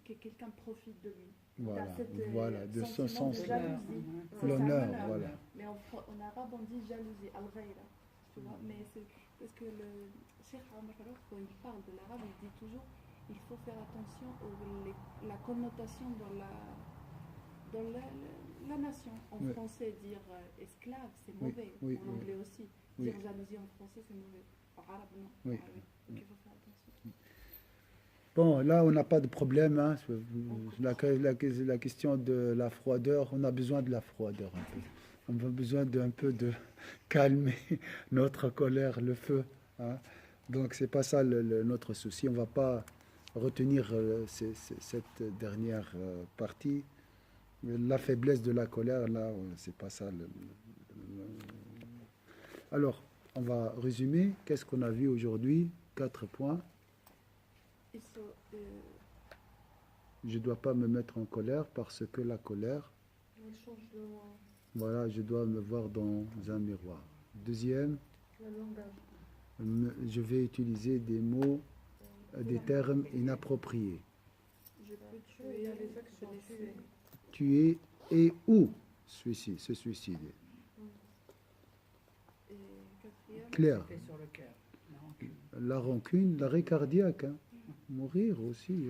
[SPEAKER 2] que quelqu'un profite de lui.
[SPEAKER 1] Voilà, de ce sens.
[SPEAKER 2] De jalousie.
[SPEAKER 1] L'honneur, voilà.
[SPEAKER 2] Mais en arabe, on dit jalousie, al-ghayra. Tu vois, mais c'est parce que le Cheikh Omar Farouk, quand il parle de l'arabe, il dit toujours il faut faire attention à la connotation dans la nation. En français, dire esclave, c'est mauvais. En anglais aussi. Dire jalousie en français, c'est mauvais. En arabe, non.
[SPEAKER 1] Oui.
[SPEAKER 2] Donc il faut faire attention.
[SPEAKER 1] Bon, là, on n'a pas de problème. Hein. La question de la froideur, on a besoin de la froideur un peu. On a besoin d'un peu de calmer notre colère, le feu. Hein. Donc, c'est pas ça notre souci. On ne va pas retenir cette dernière partie. La faiblesse de la colère, là, c'est pas ça. Alors, on va résumer. Qu'est-ce qu'on a vu aujourd'hui? 4 points. Je ne dois pas me mettre en colère parce que la colère, voilà, je dois me voir dans un miroir. Deuxième, je vais utiliser des mots, des termes inappropriés.
[SPEAKER 2] Je peux tuer les actions.
[SPEAKER 1] Tuer et ou se suicider.
[SPEAKER 2] Et quatrième,
[SPEAKER 1] Claire.
[SPEAKER 3] Sur le cœur.
[SPEAKER 1] La rancune, l'arrêt cardiaque, hein. Mourir aussi.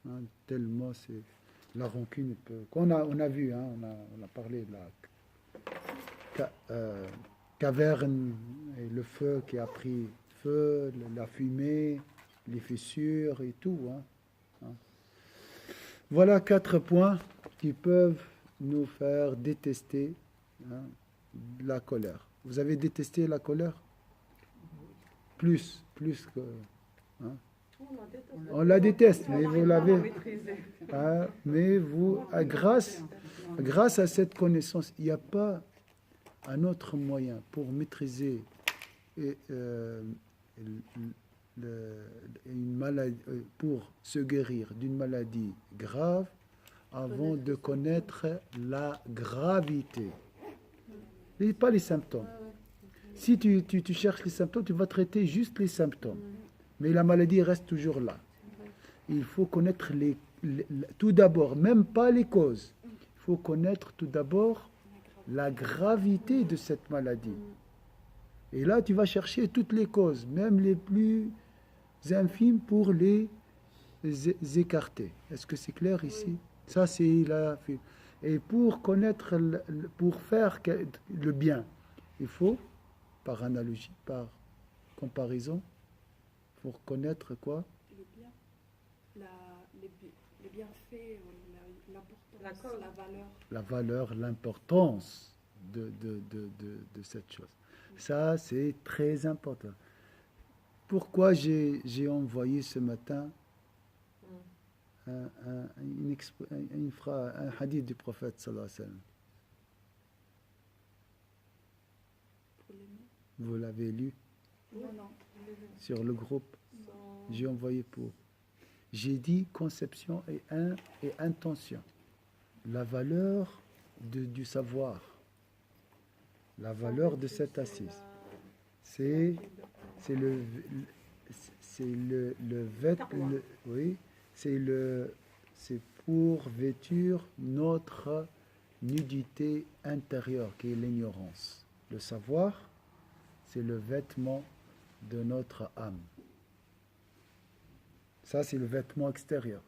[SPEAKER 1] Hein, tellement c'est... La rancune peut... On a vu, hein, on a parlé de la caverne et le feu qui a pris feu, la fumée, les fissures et tout. Hein. Voilà 4 points qui peuvent nous faire détester la colère. Vous avez détesté la colère? Plus que... Hein? On la déteste, mais vous l'avez... Hein, mais vous, grâce à cette connaissance, il n'y a pas un autre moyen pour maîtriser une maladie, pour se guérir d'une maladie grave, avant de connaître la gravité. Et pas les symptômes. Si tu cherches les symptômes, tu vas traiter juste les symptômes. Mais la maladie reste toujours là. Il faut connaître tout d'abord, même pas les causes. Il faut connaître tout d'abord la gravité de cette maladie. Et là, tu vas chercher toutes les causes, même les plus infimes, pour les écarter. Est-ce que c'est clair ici? Ça, c'est la... Et pour connaître, pour faire le bien, il faut, par analogie, par comparaison, pour connaître quoi?
[SPEAKER 2] Le bien, les bienfaits, l'importance, la valeur.
[SPEAKER 1] La valeur, l'importance de cette chose. Ça, c'est très important. Pourquoi j'ai envoyé ce matin un hadith du prophète sallallahu alayhi wa sallam. Vous l'avez lu?
[SPEAKER 2] Non.
[SPEAKER 1] Sur le groupe? J'ai envoyé pour. J'ai dit conception et intention. La valeur du savoir. La valeur de cette assise. C'est pour vêtir notre nudité intérieure qui est l'ignorance. Le savoir, c'est le vêtement de notre âme. Ça, c'est le vêtement extérieur.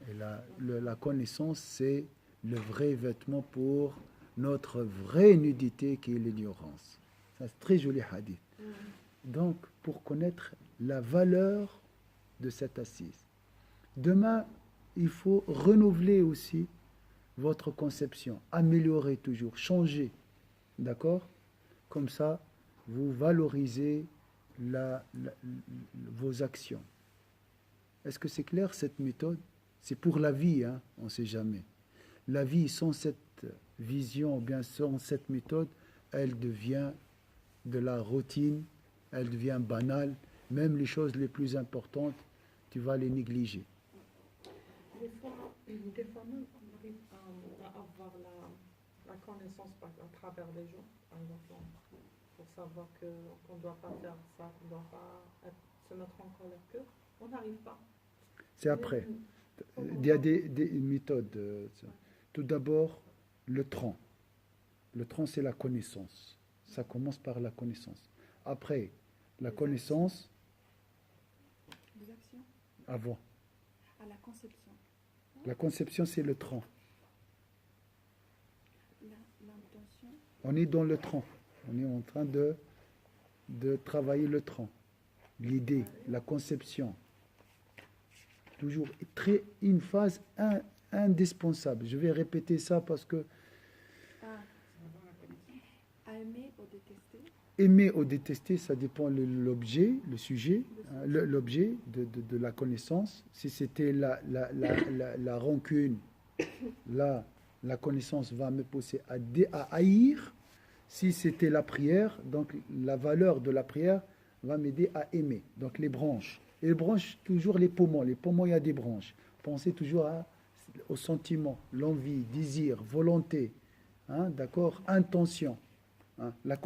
[SPEAKER 1] Et la connaissance, c'est le vrai vêtement pour notre vraie nudité qui est l'ignorance. Ça, c'est très joli hadith. Donc, pour connaître la valeur de cette assise. Demain, il faut renouveler aussi votre conception, améliorer toujours, changer. D'accord? Comme ça, vous valorisez vos actions. Est-ce que c'est clair, cette méthode? C'est pour la vie, hein, on ne sait jamais. La vie, sans cette vision, ou bien sans cette méthode, elle devient de la routine, elle devient banale. Même les choses les plus importantes, tu vas les négliger.
[SPEAKER 5] Des fois même, on arrive à avoir la connaissance à travers les gens, par exemple, pour savoir qu'on ne doit pas faire ça, qu'on ne doit pas se mettre en colère, on n'arrive pas.
[SPEAKER 1] C'est après. Il y a des méthodes. Tout d'abord, le tronc. Le tronc, c'est la connaissance. Ça commence par la connaissance. Après, la connaissance.
[SPEAKER 2] Les actions.
[SPEAKER 1] Avant.
[SPEAKER 2] À la conception.
[SPEAKER 1] La conception, c'est le tronc.
[SPEAKER 2] L'intention.
[SPEAKER 1] On est dans le tronc. On est en train de travailler le tronc. L'idée, la conception. Toujours une phase indispensable. Je vais répéter ça parce que
[SPEAKER 2] À aimer ou détester.
[SPEAKER 1] Aimer ou détester, ça dépend de l'objet, le sujet, hein, l'objet de la connaissance. Si c'était la rancune, là, la connaissance va me pousser à haïr. Si c'était la prière, donc la valeur de la prière va m'aider à aimer. Donc les branches. Et les branches, toujours les poumons. Les poumons, il y a des branches. Pensez toujours au sentiment, l'envie, désir, volonté, hein, d'accord, intention. Hein, la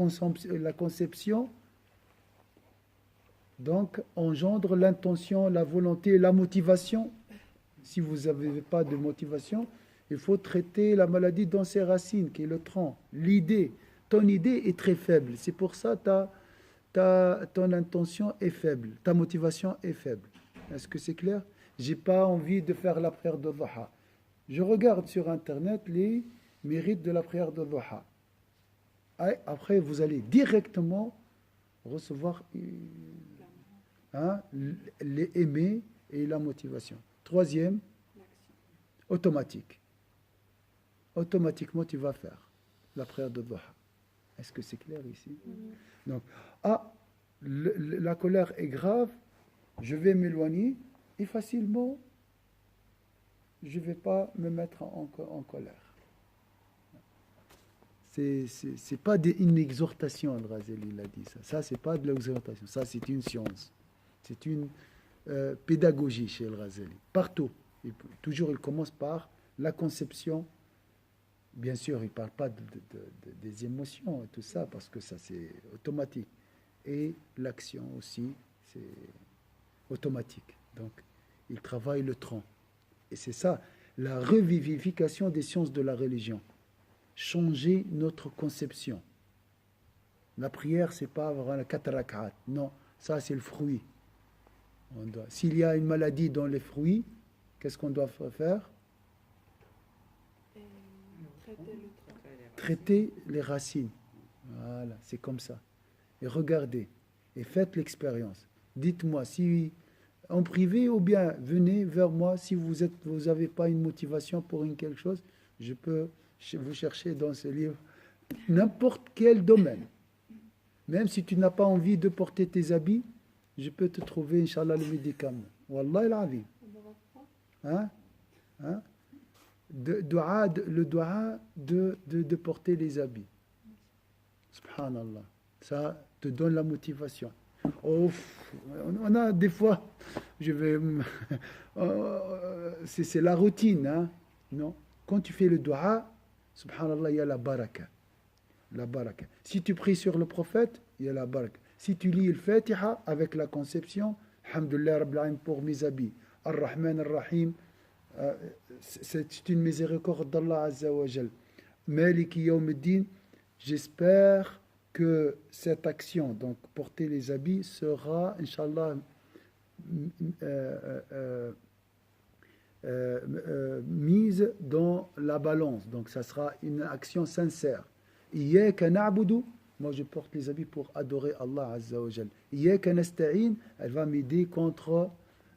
[SPEAKER 1] conception, donc, engendre l'intention, la volonté et la motivation. Si vous n'avez pas de motivation, il faut traiter la maladie dans ses racines, qui est le tronc. L'idée, ton idée est très faible. C'est pour ça que ton intention est faible, ta motivation est faible. Est-ce que c'est clair? J'ai pas envie de faire la prière de Dhuha. Je regarde sur Internet les mérites de la prière de Dhuha. Après, vous allez directement recevoir les aimer et la motivation. Troisième, automatique. Automatiquement, tu vas faire la prière de Dhuha. Est-ce que c'est clair ici? Donc, la colère est grave, je vais m'éloigner et facilement, je ne vais pas me mettre en colère. C'est pas une exhortation, Al-Ghazali il a dit ça. Ça, c'est pas de l'exhortation. Ça, c'est une science. C'est une pédagogie chez Al-Ghazali. Partout. Toujours, il commence par La conception, bien sûr, il ne parle pas des émotions et tout ça, parce que ça, c'est automatique. Et l'action aussi, c'est automatique. Donc, il travaille le tronc. Et c'est ça, la revivification des sciences de la religion. Changer notre conception. La prière, c'est pas avoir la 4 rak'at. Non, ça, c'est le fruit. S'il y a une maladie dans les fruits, qu'est-ce qu'on doit faire?
[SPEAKER 2] Et traiter le tronc.
[SPEAKER 1] Traiter les racines. Voilà, c'est comme ça. Et regardez, et faites l'expérience. Dites-moi si en privé ou bien venez vers moi si vous n'avez pas une motivation pour quelque chose, je peux vous chercher dans ce livre n'importe quel domaine. Même si tu n'as pas envie de porter tes habits, je peux te trouver, Inch'Allah, le médicament. Wallah il-azim. Hein? Hein? Le doua de porter les habits. Subhanallah. Ça te donne la motivation. Oh, on a des fois, c'est la routine, hein? Non. Quand tu fais le doua, subhanallah, il y a la baraka. La baraka. Si tu pries sur le prophète, il y a la baraka. Si tu lis le Fatiha avec la conception, alhamdulillah rabbil alamin pour mes habits, ar-Rahman ar-Rahim, c'est une miséricorde d'Allah Azza wa Jal. Maliki Yawmiddin, j'espère que cette action, donc porter les habits, sera, Inch'Allah, mise dans la balance. Donc, ça sera une action sincère. Iyyaka na'budu, moi je porte les habits pour adorer Allah Azza wa Jal. Iyyaka nasta'in, elle va m'aider contre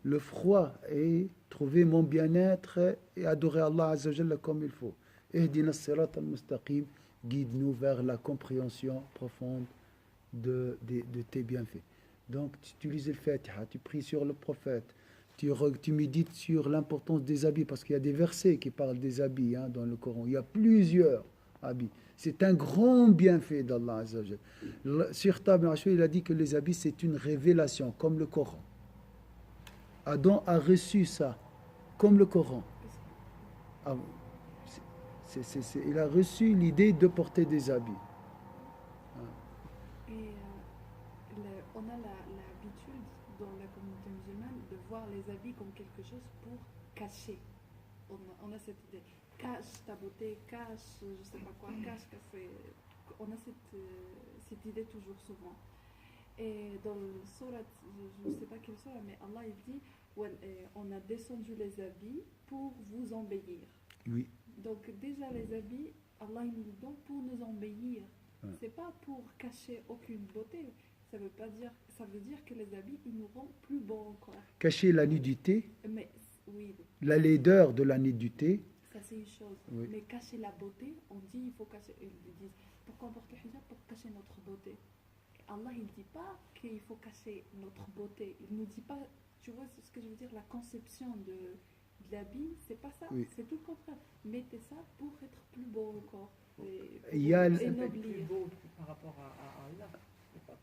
[SPEAKER 1] le froid et trouver mon bien-être et adorer Allah Azza wa Jal comme il faut. Ihdina as-sirat al-mustaqim, guide-nous vers la compréhension profonde de tes bienfaits. Donc, tu utilises le Fatiha, tu pries sur le prophète, tu médites sur l'importance des habits, parce qu'il y a des versets qui parlent des habits dans le Coran. Il y a plusieurs habits. C'est un grand bienfait d'Allah Azza wa Jal. Sur Tab al-Ashur, il a dit que les habits, c'est une révélation, comme le Coran. Adam a reçu ça, comme le Coran. Ah, il a reçu l'idée de porter des habits.
[SPEAKER 2] Et on a l'habitude dans la communauté musulmane de voir les habits comme quelque chose pour cacher. On a cette idée. Cache ta beauté, cache je sais pas quoi, cache. On a cette idée toujours souvent. Et dans le surat, je ne sais pas quel surat, mais Allah il dit on a descendu les habits pour vous embellir.
[SPEAKER 1] Oui.
[SPEAKER 2] Donc déjà les habits, Allah il nous les donne pour nous embellir.
[SPEAKER 1] Ouais.
[SPEAKER 2] C'est pas pour cacher aucune beauté. Ça veut dire que les habits ils nous rendent plus beaux encore.
[SPEAKER 1] Cacher la nudité,
[SPEAKER 2] Mais oui,
[SPEAKER 1] la laideur de la nudité.
[SPEAKER 2] ça c'est une chose.
[SPEAKER 1] Oui.
[SPEAKER 2] Mais cacher la beauté, on dit il faut cacher. Ils disent pourquoi on porte le hijab pour cacher notre beauté. Allah il dit pas qu'il faut cacher notre beauté. Il nous dit pas. Tu vois ce que je veux dire, la conception de l'habit, c'est pas ça,
[SPEAKER 1] Oui.
[SPEAKER 2] c'est tout le contraire. Mettez ça pour être plus beau encore.
[SPEAKER 1] Il y a
[SPEAKER 3] Ça peut être plus
[SPEAKER 2] ennoblir.
[SPEAKER 3] beau par rapport à Allah. C'est pas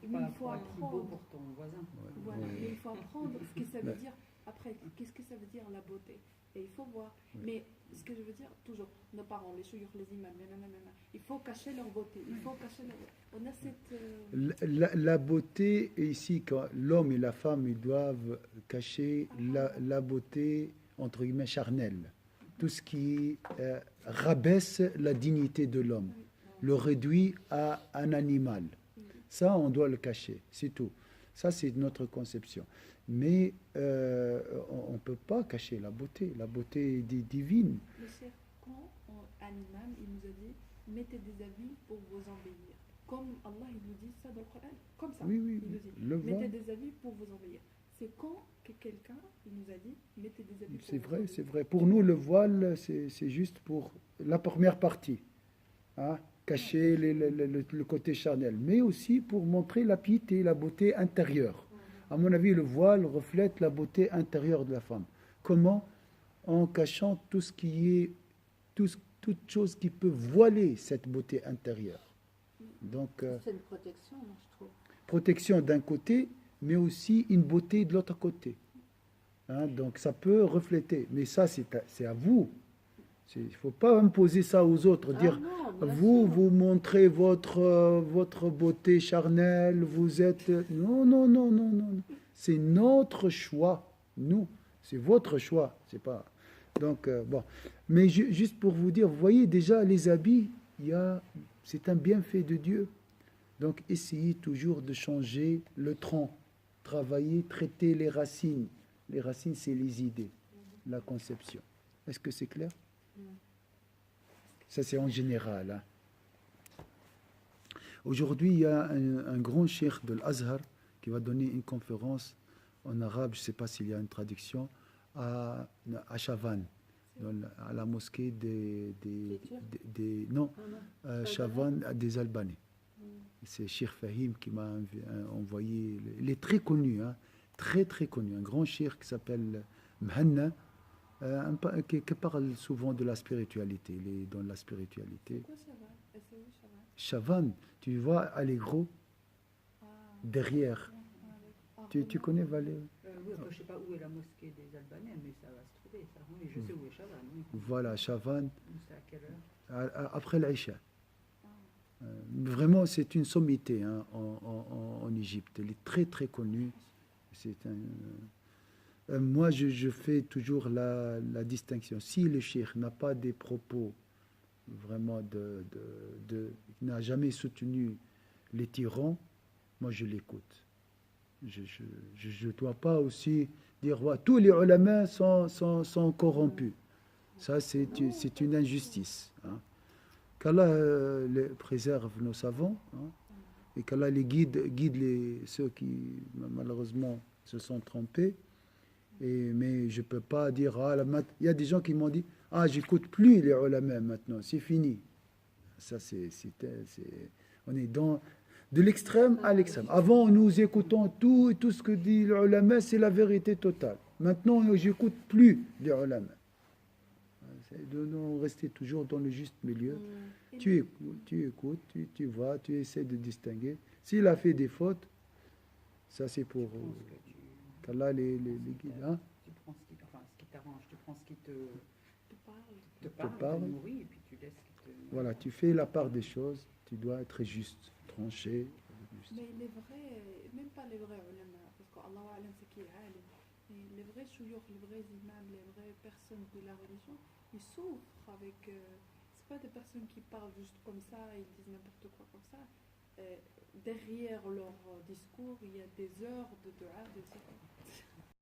[SPEAKER 2] Mais
[SPEAKER 3] pas
[SPEAKER 2] il faut
[SPEAKER 3] pour être plus beau
[SPEAKER 2] apprendre.
[SPEAKER 3] pour ton voisin.
[SPEAKER 2] Voilà,
[SPEAKER 1] Oui.
[SPEAKER 2] mais il faut apprendre ce que ça veut
[SPEAKER 1] Ouais.
[SPEAKER 2] dire. Après, qu'est-ce que ça veut dire la beauté? Et il faut voir.
[SPEAKER 1] Oui.
[SPEAKER 2] Mais ce que je veux dire, toujours, nos parents, les chouïrs, les imams, il faut cacher leur beauté. Il faut cacher leur... On a cette...
[SPEAKER 1] La beauté, ici, quand l'homme et la femme, ils doivent cacher la beauté, entre guillemets, charnelle. Tout ce qui rabaisse la dignité de l'homme, le réduit à un animal. Ça, on doit le cacher, c'est tout. Ça, c'est notre conception. Mais on ne peut pas cacher la beauté. La beauté est divine.
[SPEAKER 2] Le cher, quand un imam, il nous a dit, mettez des habits pour vous embellir. Comme Allah, il nous dit ça dans le Coran. Comme ça,
[SPEAKER 1] Oui, oui,
[SPEAKER 2] il nous dit,
[SPEAKER 1] le voile.
[SPEAKER 2] mettez des habits pour vous embellir. C'est quand que quelqu'un, il nous a dit, mettez des habits pour
[SPEAKER 1] C'est
[SPEAKER 2] vous
[SPEAKER 1] vrai,
[SPEAKER 2] embellir.
[SPEAKER 1] c'est vrai. Pour nous, le voile, c'est juste pour la première partie. Hein, cacher le côté charnel. Mais aussi pour montrer la piété, la beauté intérieure. À mon avis, le voile reflète la beauté intérieure de la femme. Comment? En cachant tout ce qui est, toute chose qui peut voiler cette beauté intérieure. Donc,
[SPEAKER 6] C'est une protection, moi, je trouve.
[SPEAKER 1] protection d'un côté, mais aussi une beauté de l'autre côté. hein, donc ça peut refléter. Mais ça, c'est à vous. Il ne faut pas imposer ça aux autres,
[SPEAKER 6] Ah
[SPEAKER 1] dire
[SPEAKER 6] non, bien
[SPEAKER 1] vous,
[SPEAKER 6] sûr.
[SPEAKER 1] vous montrez votre beauté charnelle, vous êtes... Non, non, non, non, non. C'est notre choix, nous. C'est votre choix, c'est pas... Donc, bon. Mais juste pour vous dire, vous voyez déjà les habits, c'est un bienfait de Dieu. Donc, essayez toujours de changer le tronc, travailler, traiter les racines. Les racines, c'est les idées, la conception. Est-ce que c'est clair? Ça, c'est en général. Hein. Aujourd'hui, il y a un grand cheikh de l'Azhar qui va donner une conférence en arabe, je ne sais pas s'il y a une traduction, à Chavannes, à la mosquée non, Chavannes, des Albanais. C'est Cheikh Fahim qui m'a envoyé. Il est très connu, hein, très très connu. Un grand cheikh qui s'appelle Mhanna, qui parle souvent de la spiritualité. Il est dans la spiritualité.
[SPEAKER 2] Quoi ça va? Et c'est où ça va?
[SPEAKER 1] Chavannes, tu vois, Allegro, derrière. Tu connais Valérie?
[SPEAKER 3] Oui, après, je ne sais pas où est la mosquée des Albanais, mais ça va se trouver. Ça. Oui, je sais où est Chavannes. Oui.
[SPEAKER 1] Voilà, Chavannes.
[SPEAKER 3] C'est à quelle heure?
[SPEAKER 1] Après l'Aïcha. Vraiment, c'est une sommité, hein, en Égypte. Elle est très très connue. Moi, je fais toujours la distinction. Si le cheikh n'a pas des propos vraiment n'a jamais soutenu les tyrans, moi je l'écoute. Je ne dois pas aussi dire ouais, tous les ulama sont corrompus. Ça, c'est une injustice. Hein. Qu'Allah préserve nos savants, hein, et qu'Allah les guide ceux qui malheureusement se sont trompés. Mais je ne peux pas dire, il y a des gens qui m'ont dit, j'écoute plus les ulama maintenant, c'est fini. Ça, on est de l'extrême à l'extrême. Avant, nous écoutons tout, et tout ce que dit l'ulama, c'est la vérité totale. Maintenant, j'écoute plus les ulama. C'est de rester toujours dans le juste milieu. Tu écoutes, tu vois, tu essaies de distinguer. S'il a fait des fautes, ça c'est pour qu'Allah les guide. Hein?
[SPEAKER 3] Tu prends ce qui t'arrange, tu prends ce qui te
[SPEAKER 2] parle.
[SPEAKER 3] parle, te nourrit, et puis tu laisses ce qui te...
[SPEAKER 1] Voilà, tu fais la part des choses, tu dois être juste, tranché. Juste.
[SPEAKER 2] Mais les vrais, même pas les vrais ulama, parce qu'Allah alam c'est qui est alim, mais les vrais chouyours, les vrais imams, les vraies personnes de la religion, ils souffrent avec... c'est pas des personnes qui parlent juste comme ça, ils disent n'importe quoi comme ça. Derrière leur discours, il y a des heures de dua, des heures.